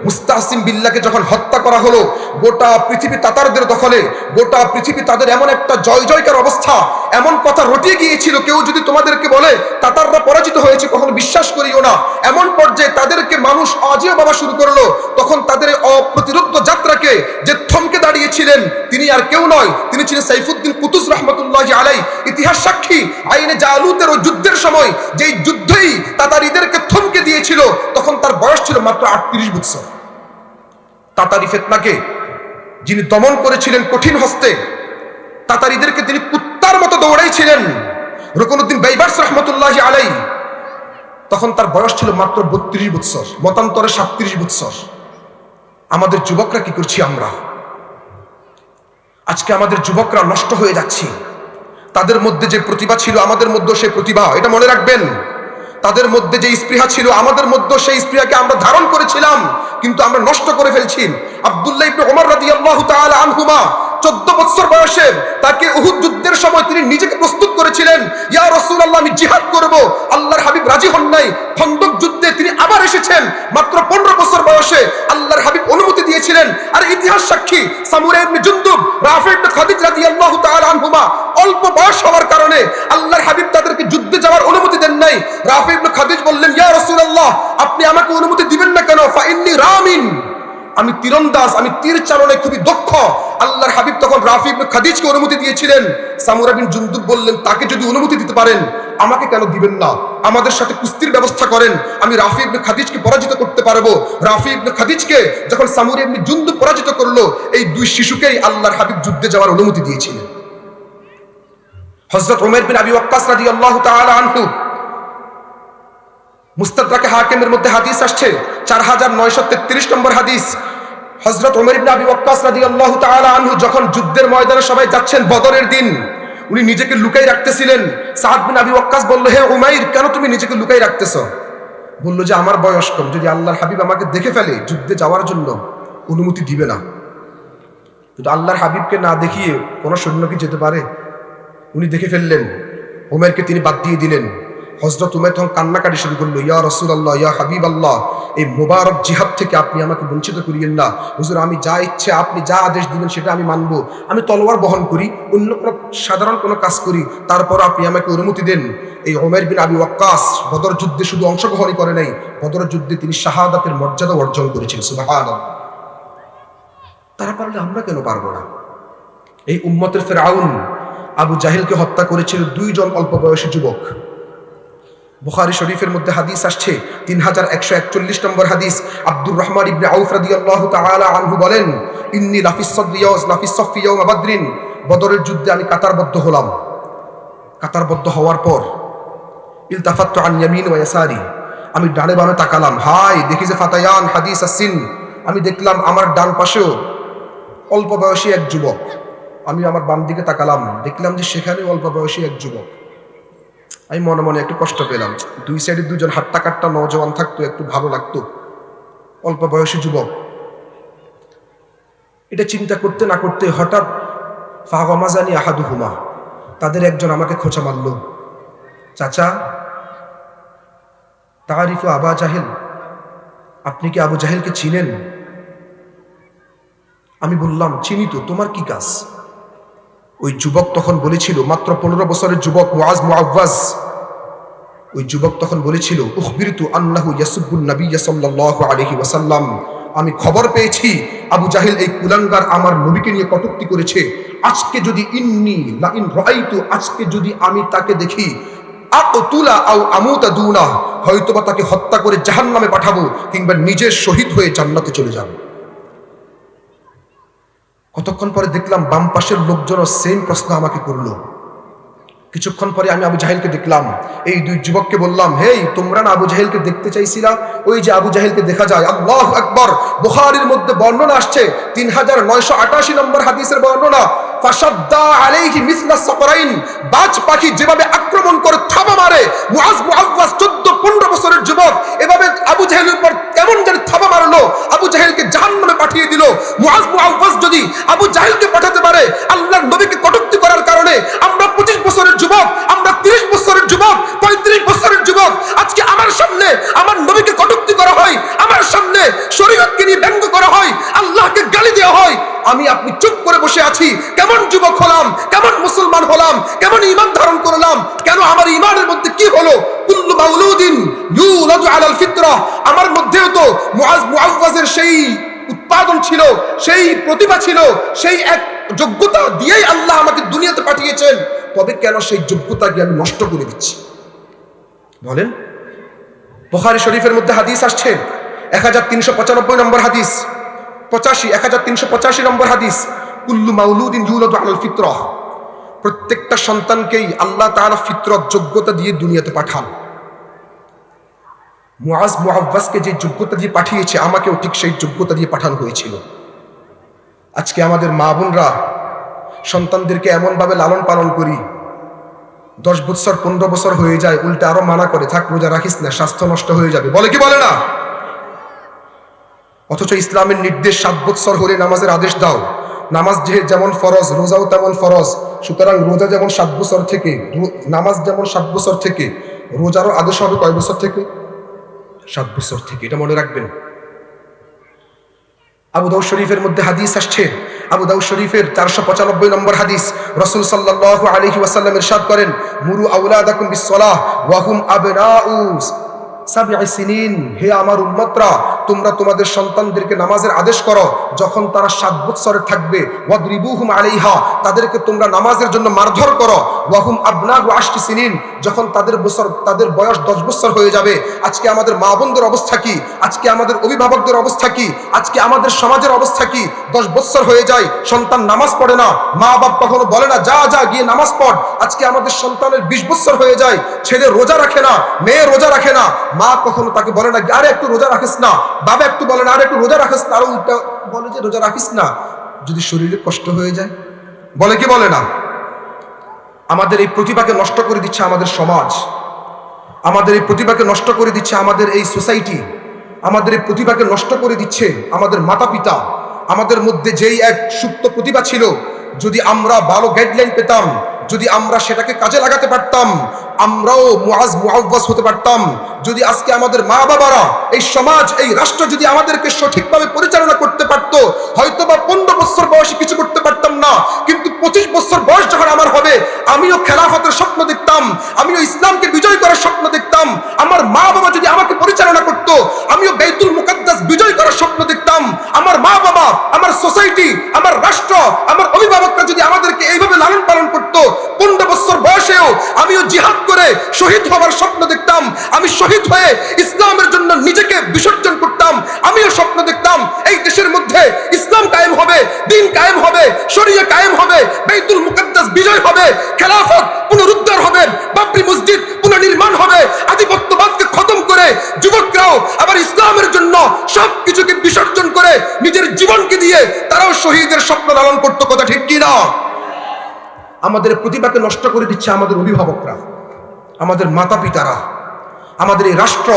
মুস্তাসিম বিল্লাহকে যখন হত্যা করা হলো, গোটা পৃথিবী তাতারদের দখলে, গোটা পৃথিবী তাদের এমন একটা জয় জয়কার অবস্থা, এমন কথা রটিয়ে গিয়েছিল, কেউ যদি তোমাদেরকে বলে তাতাররা পরাজিত হয়েছে কখনো বিশ্বাস করিও না। এমন পর্যায়ে তাদেরকে মানুষ আজিও বাবা শুরু করলো। তখন তাদের অপ্রতিরোধ্য যাত্রাকে যে থমকে দাঁড়িয়েছিলেন তিনি আর কেউ নয়, তিনি ছিলেন সাইফুদ্দিন কুতুস রহমতুল্লাহি আলাইহি। ইতিহাস সাক্ষী, আইনে জালুতের ও যুদ্ধের সময় যেই যুদ্ধেই তাতারীদেরকে থমকে দিয়েছিল, তখন তার বয়স ছিল মাত্র 38 বছর। তাতারি ফিতনাকে যিনি দমন করেছিলেন কঠিন হস্তে, তাতারীদেরকে তিনি কুত্তার মতো দৌড়াইছিলেন, রুকনুদ্দিন বাইবার্স রহমতুল্লাহি আলাইহি, তখন তার বয়স ছিল মাত্র 32 বছর, মতান্তরে 37 বছর। আমাদের যুবকরা কি করছি আমরা? আজকে আমাদের যুবকরা নষ্ট হয়ে যাচ্ছে। তাদের মধ্যে যে প্রতিভা ছিল আমাদের মধ্যে সেই প্রতিভা, এটা মনে রাখবেন। তাদের মধ্যে যে স্পৃহা ছিল আমাদের মধ্যে সেই স্পৃহাকে আমরা ধারণ করেছিলাম, কিন্তু আমরা নষ্ট করে ফেলছি। আব্দুল্লাহ ইবনে ওমর রাদিয়াল্লাহু তাআলা আনহুমা 14 বছর বয়সে তাকে উহুদ যুদ্ধের সময় তিনি নিজেকে প্রস্তুত করেছিলেন, ইয়া রাসূলুল্লাহ আমি জিহাদ করব। আল্লাহর হাবিব রাজি হন নাই। খন্দক যুদ্ধে তিনি আবার এসেছেন মাত্র 15 বছর বয়সে, আল্লাহর হাবিব অনুমতি দিয়েছিলেন। আর ইতিহাস সাক্ষী, সামুরা ইবনে জুনদুব, রাফি ইবনে খাদিজ রাদিয়াল্লাহু তাআলা আনহুমা অল্প বয়স হওয়ার কারণে আল্লাহর হাবিব তাদেরকে যুদ্ধে যাওয়ার অনুমতি দেন নাই। রাফি ইবনে খাদিজ বললেন, ইয়া রাসূলুল্লাহ আপনি আমাকে অনুমতি দিবেন না কেন? ফা ইন্নী রামিন, আমি তীরন্দাজ, আমি তীর চালনায় খুবই দক্ষ। আল্লাহর হাবিব তখন রাফি ইবনে খাদিজকে অনুমতি দিয়েছিলেন। সামুরা বিন জুনদুব বললেন, তাকে যদি অনুমতি দিতে পারেন আমাকে কেন দিবেন না? আমাদের সাথে কুস্তির ব্যবস্থা করেন, আমি রাফি ইবনে খাদিজকে পরাজিত করতে পারবো। রাফি ইবনে খাদিজকে যখন সামুরা ইবনে জুনদুব পরাজিত করলো, এই দুই শিশুকেই আল্লাহর হাবিব যুদ্ধে যাওয়ার অনুমতি দিয়েছিলেন। হযরত উমর বিন আবি ওয়াক্কাস রাদিয়াল্লাহু তাআলা আনহু, মুস্তাদরাকে হাকিমের মধ্যে হাদিস আসছে 4933 নম্বর হাদিস। হযরত উমর ইবনে আবি ওয়াক্কাস রাদিয়াল্লাহু তাআলা আনহু যখন যুদ্ধের ময়দানে সবাই যাচ্ছেন, বদরের দিন, উনি নিজেকে লুকাই রাখতেছিলেন। সাদ বিন আবি ওয়াক্কাস বলল, হে উমাইর কেন তুমি নিজেকে লুকাই রাখতেছো? বলল যে আমার বয়স কম, যদি আল্লাহর হাবিব আমাকে দেখে ফেলে যুদ্ধে যাওয়ার জন্য অনুমতি দিবে না। কিন্তু আল্লাহর হাবিবকে না দেখিয়ে কোন সৈন্য কি যেতে পারে? উনি দেখে ফেললেন, উমরকে তিনি বাদ দিয়ে দিলেন। হযরত উমর তখন কান্নাকাটি শুরু করলো, ইয়া রাসূলুল্লাহ, ইয়া হাবিবাল্লাহ, এই মুবারক জিহাদ থেকে আপনি আমাকে বঞ্চিত করিয়েন না। হুজুর আমি যা ইচ্ছে, আপনি যা আদেশ দিবেন সেটা আমি মানব। আমি তলোয়ার বহন করি, অন্য কোনো সাধারণ কোনো কাজ করি, তারপর আপনি আমাকে অনুমতি দেন। এই উমর বিন আবি ওয়াক্কাস বদর যুদ্ধে শুধু অংশগ্রহণই করে নাই, বদর যুদ্ধে তিনি শাহাদাতের মর্যাদা অর্জন করেছেন। সুবহানাল্লাহ। তারা পারলে আমরা কেন পারবো না? এই উম্মতের ফিরআউন আবু জাহেলকে হত্যা করেছিল 2 জন অল্প বয়সী যুবক। বুখারী শরীফের মধ্যে হাদিস আসছে 3141 নম্বর হাদিস। আব্দুর রহমান ইবনে আউফ রাদিয়াল্লাহু তাআলা আনহু বলেন, ইন্নী লাফিস সাদরিয়াস লাফিস সাফি ইয়াউম বাদরিন, বদরের যুদ্ধে আমি কাতারবদ্ধ হলাম। কাতারবদ্ধ হওয়ার পর ইলতাফাততু আন ইয়ামিন ওয়া ইয়াসারি, আমি ডানে বামে তাকালাম, হাই দেখি যে ফাতায়ান হাদিস আসিন, আমি দেখলাম আমার ডান পাশেও অল্প বয়সী এক যুবক। আমি আমার বাম দিকে তাকালাম, দেখলাম যে সেখানে অল্প বয়সী এক যুবক। আমি মনে মনে একটু কষ্ট পেলাম, দুই সাইডে দুজন হাট্টা কাট্টা নওজওয়ান থাকতো, একটু ভালো লাগতো। অল্প বয়সী যুবক, এটা চিন্তা করতে না করতে হঠাৎ ফাগামাজানি আহাদুহুমা, তাদের একজন আমাকে খোঁচা মারল, চাচা তারিফু আবা জাহেল, আপনি কি আবু জাহেলকে চিনেন? আমি বললাম, চিনি তো, তোমার কি কাজ? ওই যুবক তখন বলেছিল, মাত্র 15 বছরের যুবক মুআজ মুআওয়াজ, ওই যুবক তখন বলেছিল, উখবিরতু আন্নাহু ইয়াসুব্বুন নাবিয়্য সাল্লাল্লাহু আলাইহি ওয়াসাল্লাম, আমি খবর পেয়েছি আবু জাহেল এই কুলাঙ্গার আমার নবীকে নিয়ে কটূক্তি করেছে। আজকে যদি ইন্নী লা ইন রাআইতু, আজকে যদি আমি তাকে দেখি, আকতুলা আও আমুতা দুনা, হয়তোবা তাকে হত্যা করে জাহান্নামে পাঠাবো, কিংবা নিজের শহীদ হয়ে জান্নাতে চলে যাব। কতক্ষণ পরে দেখলাম বাম পাশের লোকজনও সেম প্রশ্ন আমাকে করলো। কিছুক্ষণ পরে আমি আবু জাহেলকে দেখলাম। এই দুই যুবককে বললাম, হেই, তোমরা না আবু জাহেলকে দেখতে চাইছিলা? ওই যে আবু জাহেলকে দেখা যায়। আল্লাহু আকবার। বুখারীর মধ্যে বর্ণনা আসছে, 3988 নম্বর হাদিসের বর্ণনা, ফাশাদ্দা আলাইহি মিসলা সাকরাইন, বাজ পাখি যেভাবে আক্রমণ করে থাবা মারে, মুআজ মুআওয়াজ 14-15 বছরের যুবক এভাবে আবু জাহেলের উপর এমন যেন থাবা মারলো, আবু জাহেলকে জাহান্নামে পাঠিয়ে দিল। মুআজ মুআওয়াজ যদি আবু জাহেলকে পাঠাতে পারে আল্লাহর নবীকে কটূক্তি করার কারণে, আমরা 25 বছরের যুবক, আমরা 30 বছরের যুবক, 35 বছরের যুবক, আজকে আমার সামনে আমার নবীকে কটূক্তি করা হয়, আমার সামনে শরীয়তকে নিয়ে ব্যঙ্গ করা হয়, আল্লাহকে গালি দেওয়া হয়, আমি আপনি চুপ করে বসে আছি। কেমন যুবক হলাম, কেমন মুসলমান হলাম, কেমন ঈমান ধারণ করলাম? কেন আমার ঈমানের মধ্যে কি হলো? কুল্লু মাউলুদিন ইউলাদু আলাল ফিতরাহ, আমার মধ্যেও তো মুআজ মুআওয়াজের সেই উৎপাদন ছিল, সেই প্রতিভা ছিল, সেই এক যোগ্যতা দিয়েই আল্লাহ আমাকে দুনিয়াতে পাঠিয়েছেন। তবে কেন সেই যোগ্যতাকে আমি নষ্ট করে দিচ্ছি? বলেন। বুখারী শরীফের মধ্যে হাদিস আসছে 1395 নম্বর হাদিস, 1385 নম্বর হাদিস, কুল্লু মাউলুদিন ইউলাদু আলাল ফিতরাহ, প্রত্যেকটা সন্তানকেই আল্লাহ তাআলা ফিতরত যোগ্যতা দিয়ে দুনিয়াতে পাঠান। মুআজ মুআওয়াজকে যে যোগ্যতা দিয়ে পাঠিয়েছে, আমাকেও ঠিক সেই যোগ্যতা দিয়ে পাঠানো হয়েছিল। আজকে আমাদের মা বোনরা সন্তানদেরকে এমনভাবে লালন পালন করি, 10 বছর 15 বছর হয়ে যায়, উল্টা আরো মানা করে, থাক রোজা রাখিস না, স্বাস্থ্য নষ্ট হয়ে যাবে, বলে কি বলে না? অথচ ইসলামের নির্দেশ 7 বছর হলে নামাজের আদেশ দাও। নামাজ যেমন ফরজ, রোজাও তেমন ফরজ। সুতরাং রোজা যেমন 7 বছর থেকে, নামাজ যেমন 7 বছর থেকে, রোজারও আদেশ হবে কয় বছর থেকে? 7 বছর থেকে। এটা মনে রাখবেন। আবু দাউদ শরীফের মধ্যে হাদিস আসছে, আবু দাউদ শরীফের 495 নম্বর হাদিস, রাসূল সাল্লাল্লাহু আলাইহি ওয়াসাল্লাম ইরশাদ করেন, মুরু আওলাদাকুম বিসসালাহ ওয়া হুম আবনাউ সাবঈ সিনিন, হে আমার উম্মতরা, তোমরা তোমাদের সন্তানদেরকে নামাজের আদেশ করো যখন তারা 7 বছরের থাকবে। ওয়াদরিবুহুম আলাইহা, তাদেরকে তোমরা নামাজের জন্য মারধর করো। ওয়া হুম আবনাউ 10 সিনিন, যখন তাদের বয়স 10 বছর হয়ে যাবে। আজকে আমাদের মা বোনদের অবস্থা কি? আজকে আমাদের অভিভাবকদের অবস্থা কি? আজকে আমাদের সমাজের অবস্থা কি? 10 বছর হয়ে যায়, সন্তান নামাজ পড়ে না, মা বাপ কখনো বলে না যা যা গিয়ে নামাজ পড়। আজকে আমাদের সন্তানের 20 বছর হয়ে যায়, ছেলে রোজা রাখে না, মেয়ে রোজা রাখে না, মা কখনো তাকে বলে না আরে একটু রোজা রাখিস না, বাবা একটু বলে না আরে একটু রোজা রাখিস না, আরো উল্টা বলে যে রোজা রাখিস না যদি শরীরে কষ্ট হয়ে যায়, বলে কি বলে না? আমাদের এই প্রতিভাকে নষ্ট করে দিচ্ছে আমাদের সমাজ, আমাদের এই প্রতিভাকে নষ্ট করে দিচ্ছে আমাদের এই সোসাইটি, আমাদের এই প্রতিভাকে নষ্ট করে দিচ্ছে আমাদের মাতা পিতা। আমাদের মধ্যে যেই এক সুপ্ত প্রতিভা ছিল, যদি আমরা ভালো গাইডলাইন পেতাম, যদি আমরা সেটাকে কাজে লাগাতে পারতাম, আমরাও মুআজ মুআওয়াজ হতে পারতাম। যদি আজকে আমাদের মা বাবারা, এই সমাজ, এই রাষ্ট্র যদি আমাদেরকে সঠিকভাবে পরিচালনা করতে পারত, হয়তো বা 15 বছর বয়সে কিছু করতে পারতাম না, কিন্তু 25 বছর বয়স যখন আমার হবে, আমিও খেলাফতের স্বপ্ন দেখতাম, আমিও ইসলামকে বিজয় করার স্বপ্ন দেখতাম। আমার মা বাবা যদি আমাকে পরিচালনা করত, আমিও বাইতুল মুকাদ্দাস বিজয় করার স্বপ্ন দেখতাম। আমার মা বাবা, আমার সোসাইটি, আমার রাষ্ট্র, আমার অভিভাবকরা যদি আমাদেরকে এইভাবে লালন পালন করত, 15 বছর বয়সেও আমিও জিহাদ করে শহীদ হওয়ার স্বপ্ন দেখতাম। আমি শহীদ হয়ে ইসলামের জন্য নিজেকে বিসর্জন করতাম। আমিও স্বপ্ন দেখতাম এই দেশের মধ্যে ইসলাম কায়েম হবে, দ্বীন কায়েম হবে, শরিয়া কায়েম হবে, বাইতুল মুকাদ্দাস বিজয় হবে, খেলাফত পুনরুদ্ধার হবে, বাবরি মসজিদ পুনর্নির্মাণ হবে, আধিপত্যবাদকে খতম করে যুবকরাও আবার ইসলামের জন্য সবকিছুকে বিসর্জন করে নিজের জীবনকে দিয়ে তারাও শহীদের স্বপ্ন লালন করতো। কথা ঠিক কি না? আমাদের প্রতিভাকে নষ্ট করে দিচ্ছে আমাদের অভিভাবকরা, আমাদের মাতা পিতারা, আমাদের এই রাষ্ট্র,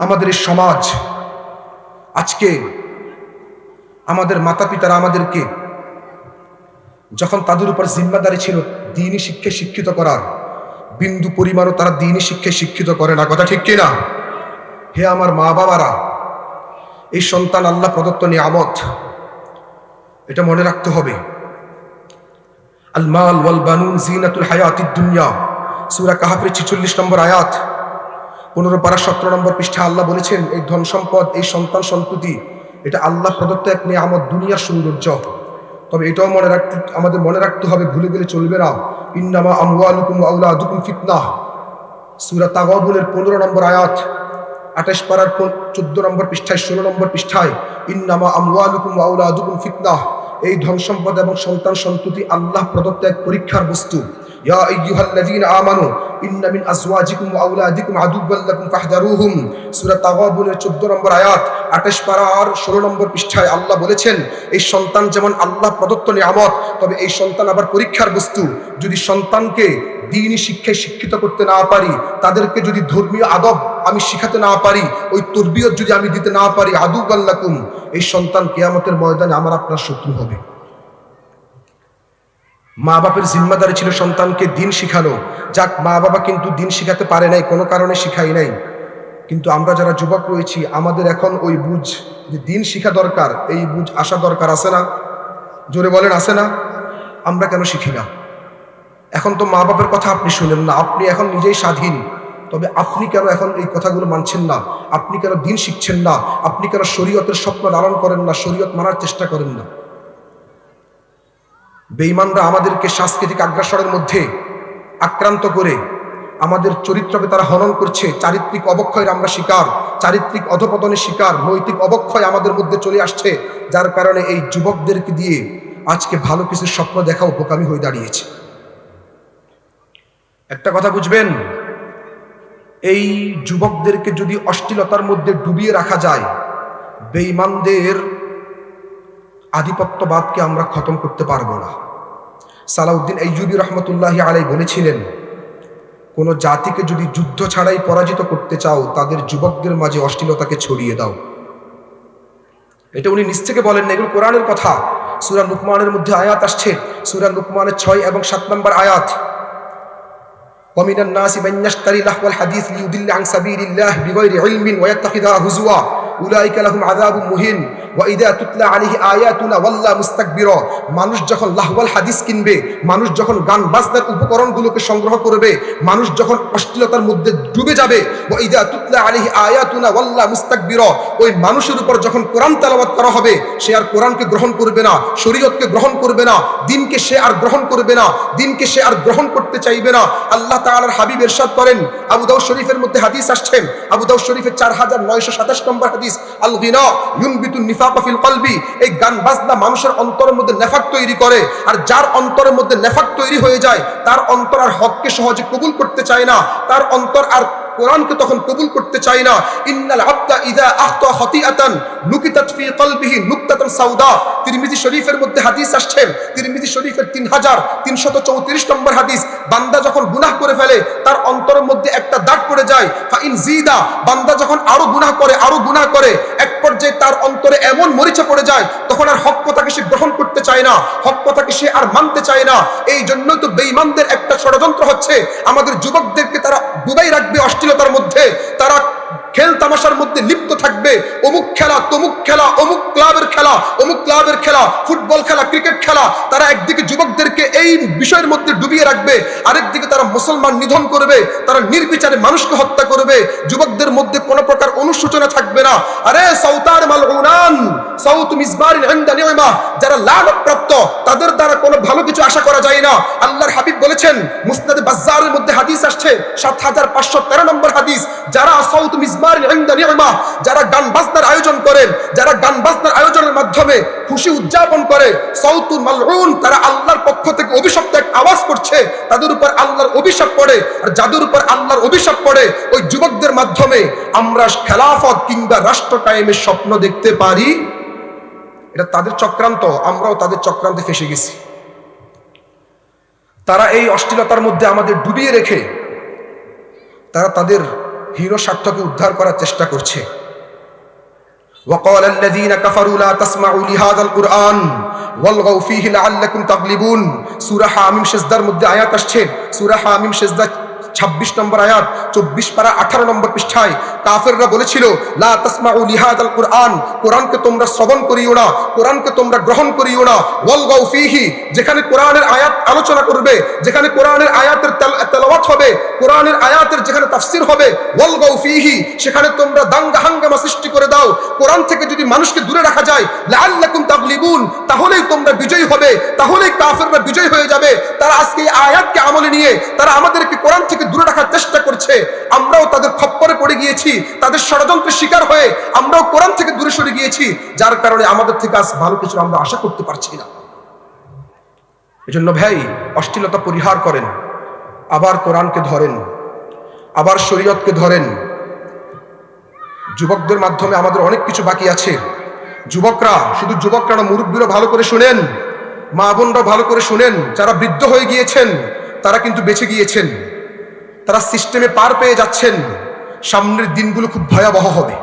আমাদের এই সমাজ। আজকে আমাদের মাতা পিতারা আমাদেরকে যখন তাদের উপর জিম্মাদারি ছিল দ্বীনি শিক্ষায় শিক্ষিত করার, বিন্দু পরিমাণও তারা দ্বীনি শিক্ষায় শিক্ষিত করে না। কথা ঠিক কিনা? হে আমার মা বাবারা, এই সন্তান আল্লাহ প্রদত্ত নিয়ামত, এটা মনে রাখতে হবে। আল মাল ওয়াল বানুন জিনাতুল হায়াতিদ দুনিয়া, সূরা কাহফের 46 নম্বর আয়াত, 15 পারা 17 নম্বর পৃষ্ঠা আল্লাহ বলেছেন, এই ধন সম্পদ, এই সন্তান সন্ততি, এটা আল্লাহ প্রদত্ত এক নিয়ামত, দুনিয়ার সৌন্দর্য। তবে এটাও আমাদের মনে রাখতে হবে, ভুলে গেলে চলবে না। ইন্নামা আমওয়ালুকুম ওয়া আওলাদুকুম ফিতনাহ, সূরা তাগাবুনের 15 নম্বর আয়াত, 28 পারার 14 নম্বর পৃষ্ঠায়, 16 নম্বর পৃষ্ঠায়, ইন্নামা আমওয়ালুকুম ওয়া আওলাদুকুম ফিতনাহ, এই ধন সম্পদ এবং সন্তান সন্ততি আল্লাহ প্রদত্ত এক পরীক্ষার বস্তু। ইয়া আইয়ুহাল্লাযীনা আমানু ইন্না মিন আজওয়াজিকুম ওয়া আওলাদিকুম আদুওয়াল লাকুম ফাহযারুহুম। সূরা তাগাবুনের 14 নম্বর আয়াত, 28 পারার 16 নম্বর পৃষ্ঠায় আল্লাহ বলেছেন, এই সন্তান যেমন আল্লাহ প্রদত্ত নিয়ামত, তবে এই সন্তান আবার পরীক্ষার বস্তু। যদি সন্তানকে দ্বীনি শিক্ষায় শিক্ষিত করতে না পারি, তাদেরকে যদি ধর্মীয় আদব আমি শিখাতে না পারি, ওই তরবিয়ত যদি আমি দিতে না পারি, আদুওয়াল লাকুম, এই সন্তান কিয়ামতের ময়দানে আমার আপনার শত্রু হবে। মা বাপের জিম্মাদারি ছিল সন্তানকে দিন শিখানো। যাক, মা বাবা কিন্তু দিন শিখাতে পারে নাই, কোনো কারণে শিখাই নাই। কিন্তু আমরা যারা যুবক রয়েছি, আমাদের এখন ওই বুঝ যে দিন শিখা দরকার, এই বুঝ আসা দরকার, আছে না? জোরে বলেন, আছে না? আমরা কেন শিখি না? এখন তো মা বাপের কথা আপনি শুনেন না, আপনি এখন নিজেই স্বাধীন, তবে আপনি কেন এখন এই কথাগুলো মানছেন না? আপনি কেন দিন শিখছেন না? আপনি কেন শরীয়তের স্বপ্ন লালন করেন না, শরীয়ত মানার চেষ্টা করেন না? বেঈমানরা আমাদেরকে সাংস্কৃতিক আগ্রাসনের মধ্যে আক্রান্ত করে আমাদের চরিত্রকে তারা হনন করছে। চারিত্রিক অবক্ষয়ের আমরা শিকার, চারিত্রিক অধপতনের শিকার, নৈতিক অবক্ষয় আমাদের মধ্যে চলে আসছে, যার কারণে এই যুবকদেরকে দিয়ে আজকে ভালো কিছু স্বপ্ন দেখাও বোকামি হয়ে দাঁড়িয়েছে। একটা কথা বুঝবেন, এই যুবকদেরকে যদি অশ্লীলতার মধ্যে ডুবিয়ে রাখা যায়, বেঈমানদের আধিপত্যবাদকে আমরা খতম করতে পারবো না। সালাউদ্দিন আইয়ুবী রহমতুল্লাহি আলাইহি বলেছিলেন, কোন জাতিকে যদি যুদ্ধ ছাড়াই পরাজিত করতে চাও, তাদের যুবকদের মাঝে অশ্লীলতাকে ছড়িয়ে দাও। এটা উনি নিজ থেকে বলেন না, এগুলো কোরআনের কথা। সূরা লুকমানের মধ্যে আয়াত আসছে, সূরা লুকমানের 6 এবং 7 নম্বর আয়াত, ومن الناس من يشتري لهو الحديث ليضل عن سبيل الله بغير علم ويتخذها هزوا أولئك لهم عذاب مهين وإذا تتلى عليه آياتنا والله مستكبرا। মানুষ যখন লাহওয়াল হাদিস কিনবে, মানুষ যখন গান বাজনার উপকরণগুলোকে সংগ্রহ করবে, মানুষ যখন অশ্লীলতার মধ্যে ডুবে যাবে, وإذا تتلى عليه آياتنا والله مستكبرا, ওই মানুষের উপর যখন কোরআন তেলাওয়াত করা হবে, সে আর কোরআনকে গ্রহণ করবে না, শরীয়তকে গ্রহণ করবে না, দ্বীনকে সে আর গ্রহণ করবে না, দ্বীনকে সে আর গ্রহণ করতে চাইবে না। আল্লাহ তাআলার হাবিব ইরশাদ করেন, আবু দাউদ শরীফের মধ্যে হাদিস আসছে, আবু দাউদ শরীফের 4927 নম্বর হাদিস, আল গিনা ইউনবিতুন নিফাকা ফিল কলবি, এই গান বাজনা মানুষের অন্তরের মধ্যে নেফাক তৈরি করে, আর যার অন্তরের মধ্যে নেফাক তৈরি হয়ে যায়, তার অন্তর আর হককে সহজে কবুল করতে চায় না, তার অন্তর আর কোরআনকে তখন কবুল করতে চায় না। ইন্নাল আবদা ইযা আখতা খাতিআতান নুকিতাত ফি কলবিহি নুকতাতান সাউদা। তিরমিজি শরীফের মধ্যে হাদিস আসছে, তিরমিজি শরীফের 3334 নম্বর হাদিস, বান্দা যখন গুনাহ করে ফেলে, তার অন্তরের মধ্যে একটা দাগ পড়ে যায়। ফা ইন জিদা, বান্দা যখন আরো গুনাহ করে, আরো গুনাহ করে, এক পর্যায়ে তার অন্তরে এমন মরিচা পড়ে যায়, তখন আর হক কথাকে সে গ্রহণ করতে চায় না, হক কথাকে সে আর মানতে চায় না। এই জন্যই তো বেঈমানদের একটা ষড়যন্ত্র হচ্ছে, আমাদের যুবকদেরকে তারা ডুবাই রাখবে অশ্লীলতার মধ্যে, তারা খেল তামাশার মধ্যে লিপ্ত থাকবে, অমুক খেলা, তমুক খেলা, অমুক ক্লাবের খেলা, অমুক ক্লাবের খেলা, ফুটবল খেলা, ক্রিকেট খেলা, তারা একদিকে যুবকদেরকে এই বিষয়ের মধ্যে ডুবিয়ে রাখবে, আরেকদিকে তারা মুসলমান নিধন করবে, তারা নির্বিচারে মানুষকে হত্যা করবে, যুবকদের মধ্যে কোনো প্রকার অনুশোচনা থাকবে না। আরে সাউতার মালউনান সাউত মিসবারিন ইনদা নি'মা, যারা লানত প্রাপ্ত, তাদের দ্বারা কোনো ভালো কিছু আশা করা যায় না। আল্লাহর হাবিব বলেছেন, মুসনাদ বাজ্জারের মধ্যে হাদিস আসছে, 7513 নম্বর হাদিস, যারা সাউত মিসবারিন ইনদা নি'মা, যারা গান বাজনার আয়োজন করেন, যারা গান বাজনার আয়োজনের মাধ্যমে খুশি উদযাপন করে, সাউতুল মালউন, তারা আল্লাহর পক্ষ থেকে অভিশপ্ত এক আওয়াজ করছে, তাদের উপর আল্লাহর অভিশাপ পড়ে। আর যাদের উপর আল্লাহর অভিশাপ পড়ে, ওই যুবকদের মাধ্যমে আমরা খেলাফত কিংবা রাষ্ট্র কায়েমের স্বপ্ন দেখতে পারি। এটা তাদের চক্রান্ত, আমরাও তাদের চক্রান্তে ফেসে গেছি। তারা এই অশ্লীলতার মধ্যে আমাদের ডুবিয়ে রেখে তারা তাদের হীন স্বার্থকে উদ্ধার করার চেষ্টা করছে। وقال الذين كفروا لا تسمعوا لهذا القرآن والغوا فيه لعلكم تغلبون। সূরা হামিম সিজদার মধ্যে আয়াত আসছে, সূরা হামিম সিজদা 26 নম্বর আয়াত, 24 পারা 18 নম্বর পৃষ্ঠায় কাফেররা বলেছিল, লা তাসমাউ লিহাদাল কুরআন, কোরআনকে তোমরা শ্রবণ করিও না, কোরআনকে তোমরা গ্রহণ করিও না, ওয়ালগাউ ফিহি, যেখানে কোরআনের আয়াত আলোচনা করবে, যেখানে কোরআনের আয়াতের তেলাওয়াত হবে, কোরআনের আয়াতের যেখানে তাফসীর হবে, ওয়ালগাউ ফিহি, সেখানে তোমরা দাঙ্গা হাঙ্গামা সৃষ্টি করে দাও। কোরআন থেকে যদি মানুষকে দূরে রাখা যায়, লাআল্লাকুম তাগলিবুন, তাহলেই তোমরা বিজয়ী হবে, তাহলেই কাফেররা বিজয়ী হয়ে যাবে। তারা আজকে এই আয়াতকে আমলে নিয়ে তারা আমাদেরকে কোরআন থেকে দূরে রাখার চেষ্টা করছে, আমরাও তাদের খপ্পরে পড়ে গিয়েছি, তাদের ষড়যন্ত্রের শিকার হয়ে আমরাও কোরআন থেকে দূরে সরে গিয়েছি, যার কারণে আমাদের থেকে আজ ভালো কিছু আমরা আশা করতে পারছি না। এজন্য ভাই, অশ্লীলতা পরিহার করেন, আবার কোরআনকে ধরেন, আবার শরীয়তকে ধরেন। যুবকদের মাধ্যমে আমাদের অনেক কিছু বাকি আছে। যুবকরা, শুধু যুবকরা না, মুরব্বীরা ভালো করে শুনেন, মা বোনরা ভালো করে শুনেন। যারা বৃদ্ধ হয়ে গিয়েছেন তারা কিন্তু বেঁচে গিয়েছেন, তারা সিস্টেমে পার পেয়ে যাচ্ছেন। সামনের দিনগুলো খুব ভয়াবহ হবে।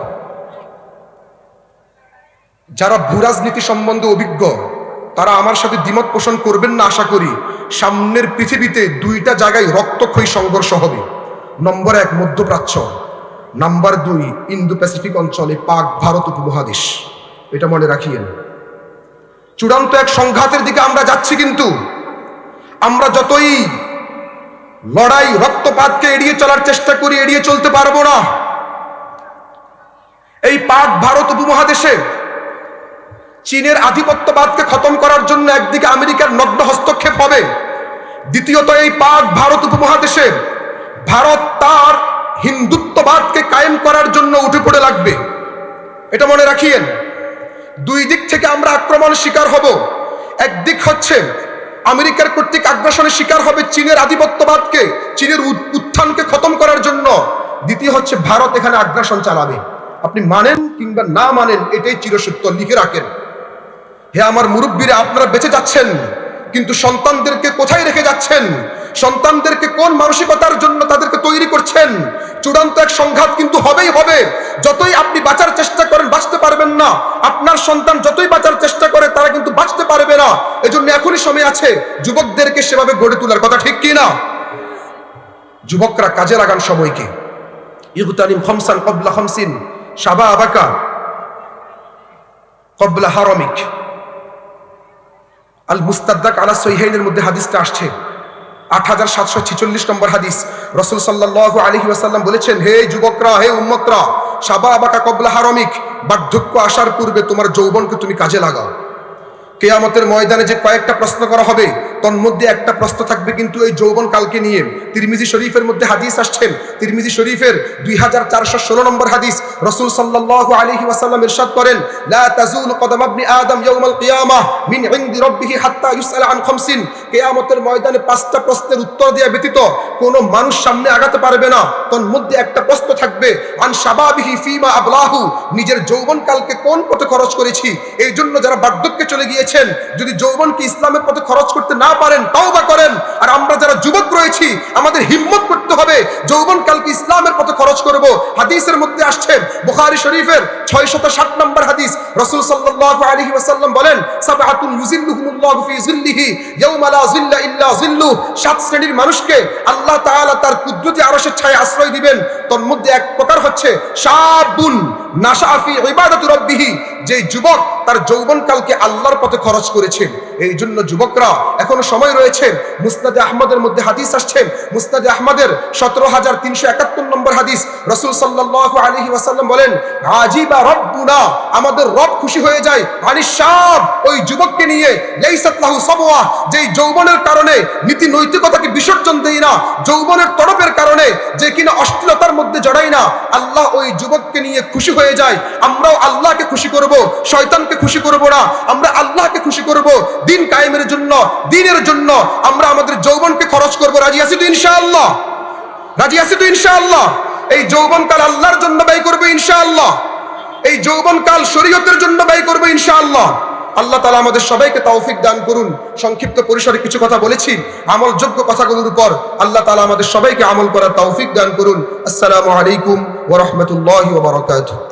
যারা ভূরাজনীতি সম্বন্ধে অভিজ্ঞ তারা আমার সাথে দ্বিমত পোষণ করবেন না আশা করি। সামনের পৃথিবীতে দুইটা জায়গায় রক্তক্ষয়ী সংঘর্ষ হবে। নম্বর 1 মধ্যপ্রাচ্য, নাম্বার 2 ইন্দো প্যাসিফিক অঞ্চলে পাক ভারত উপমহাদেশ। এটা মনে রাখিয়েন। চূড়ান্ত এক সংঘাতের দিকে আমরা যাচ্ছি, কিন্তু আমরা যতই লড়াই রক্তপাতকে এড়িয়ে চলার চেষ্টা করি, এড়িয়ে চলতে পারবো না। এই পাক ভারত উপমহাদেশে চীনের আধিপত্যবাদকে খতম করার জন্য একদিকে আমেরিকার নগ্ন হস্তক্ষেপ হবে, দ্বিতীয়ত এই পাক ভারত উপমহাদেশে ভারত তার হিন্দুত্ববাদকে কায়েম করার জন্য উঠে পড়ে লাগবে। এটা মনে রাখিয়েন। দুই দিক থেকে আমরা আক্রমণের শিকার হব। একদিক হচ্ছে আমেরিকার কর্তৃক আগ্রাসনের শিকার হবে চীনের আধিপত্যবাদকে, চীনের উত্থানকে খতম করার জন্য। দ্বিতীয় হচ্ছে ভারত এখানে আগ্রাসন চালাবে। আপনি মানেন কিংবা না মানেন, এটাই চিরসত্য, লিখে রাখেন। হে আমার মুরব্বীরা, আপনারা বেঁচে যাচ্ছেন, কিন্তু সন্তানদেরকে কোথায় রেখে যাচ্ছেন? সন্তানদেরকে কোন মানসিকতার জন্য তাদেরকে তৈরি করছেন? চূড়ান্ত এক সংঘাত কিন্তু হবেই হবে। যতই আপনি বাঁচার চেষ্টা করেন বাঁচতে পারবেন না, আপনার সন্তান যতই বাঁচার চেষ্টা করে তারা কিন্তু বাঁচতে পারবে না। এজন্য এখনই সময় আছে যুবকদেরকে সেভাবে গড়ে তোলার। কথা ঠিক কি না? যুবকরা কাজে লাগান সময়কে। ইগতানিম খামসান ক্বাবলা খামসিন শাবাবাকা ক্বাবলা হারামিক। আল মুস্তাদরাক আলা সহিহাইনের মধ্যে হাদিসটা আসছে, 8746 নম্বর হাদিস। রাসূল সাল্লাল্লাহু আলাইহি ওয়াসাল্লাম বলেছেন, হে যুবকরা, হে উম্মতরা, শাবাবাকা ক্বাবলা হারামিক, বার্ধক্য আসার পূর্বে তোমার যৌবনকে তুমি কাজে লাগাও। কিয়ামতের ময়দানে যে কয়েকটা প্রশ্ন করা হবে, তন্মধ্যে একটা প্রশ্ন থাকবে কিন্তু এই যৌবন কালকে নিয়ে। তিরমিজি শরীফের মধ্যে হাদিস আসছেন, তিরমিজি শরীফের 2416 নম্বর হাদিস। রাসূল সাল্লাল্লাহু আলাইহি ওয়াসাল্লাম ইরশাদ করেন, লা তাজুলু কদম ইবনি আদম ইয়াউমাল কিয়ামাহ মিন ইনদি রাব্বিহি হাত্তা ইউসআলা আন খামসিন। কিয়ামতের ময়দানে 5টা প্রশ্নের উত্তর দেয়া ব্যতীত কোনো মানুষ সামনে আগাতে পারবে না। তন্মধ্যে একটা প্রশ্ন থাকবে, আন শাবাবিহি ফিমা আবলাহু, নিজের যৌবনকালকে কোন পথে খরচ করেছি। এই জন্য যারা বার্ধক্যে চলে গিয়েছে, যদি যৌবনকে ইসলামের পথে খরচ করতে না পারেন তাওবা করেন। আর আমরা যারা যুবক রয়েছি আমাদের হিম্মত করতে হবে যৌবনকালকে ইসলামের পথে খরচ করব। হাদিসের মধ্যে আসছে, বুখারী শরীফের 660 নম্বর হাদিস। রাসূল সাল্লাল্লাহু আলাইহি ওয়াসাল্লাম বলেন, সাবআতুন ইউযিল্লুহুমুল্লাহু ফি যিল্লিহি ইয়াওমা লা যিল্লা ইল্লা যিল্লু। 7 শ্রেণীর মানুষকে আল্লাহ তাআলা তার কুদরতি আরশের ছায়ায় আশ্রয় দিবেন। তার মধ্যে এক প্রকার হচ্ছে শাবুন নাশা ফি ইবাদাতি রাব্বিহি, যে যুবক তার যৌবনকালকে আল্লাহর পথে খরচ করেছেন। এই জন্য যুবকরা এখনো সময় রয়েছে। মুসনাদে আহমদের মধ্যে হাদিস আসছে, মুসনাদে আহমদের 17371 নম্বর হাদিস। রাসূল সাল্লাল্লাহু আলাইহি ওয়াসাল্লাম বলেন, আজিবা রব্বুনা, আমাদের রব খুশি হয়ে যায়, আনিশ শাব, ওই যুবককে নিয়ে, লাইসাত লাহু সাবওয়া, যেই যৌবনের কারণে নীতি নৈতিকতাকে বিসর্জন দেয় না, যৌবনের তড়পের কারণে যে কিনা অশ্লীলতার মধ্যে জড়ায় না, আল্লাহ ওই যুবককে নিয়ে খুশি হয়ে যায়। আমরাও আল্লাহকে খুশি করব, শয়তানকে খুশি করব না। আমরা আল্লাহকে খুশি করব। দিন কায়েমের জন্য, দ্বীনের জন্য আমরা আমাদের যৌবনকে খরচ করব। রাজি আছি তো ইনশাআল্লাহ? রাজি আছি তো ইনশাআল্লাহ? এই যৌবনকাল আল্লাহর জন্য ব্যয় করব ইনশাআল্লাহ। এই যৌবনকাল শরীয়তের জন্য ব্যয় করব ইনশাআল্লাহ। আল্লাহ তাআলা আমাদের সবাইকে তৌফিক দান করুন। সংক্ষিপ্ত পরিসরে কিছু কথা বলেছি, আমলযোগ্য কথাগুলোর উপর আল্লাহ তাআলা আমাদের সবাইকে আমল করার তৌফিক দান করুন। আসসালামু আলাইকুম ওয়া রাহমাতুল্লাহি ওয়া বারাকাতুহু।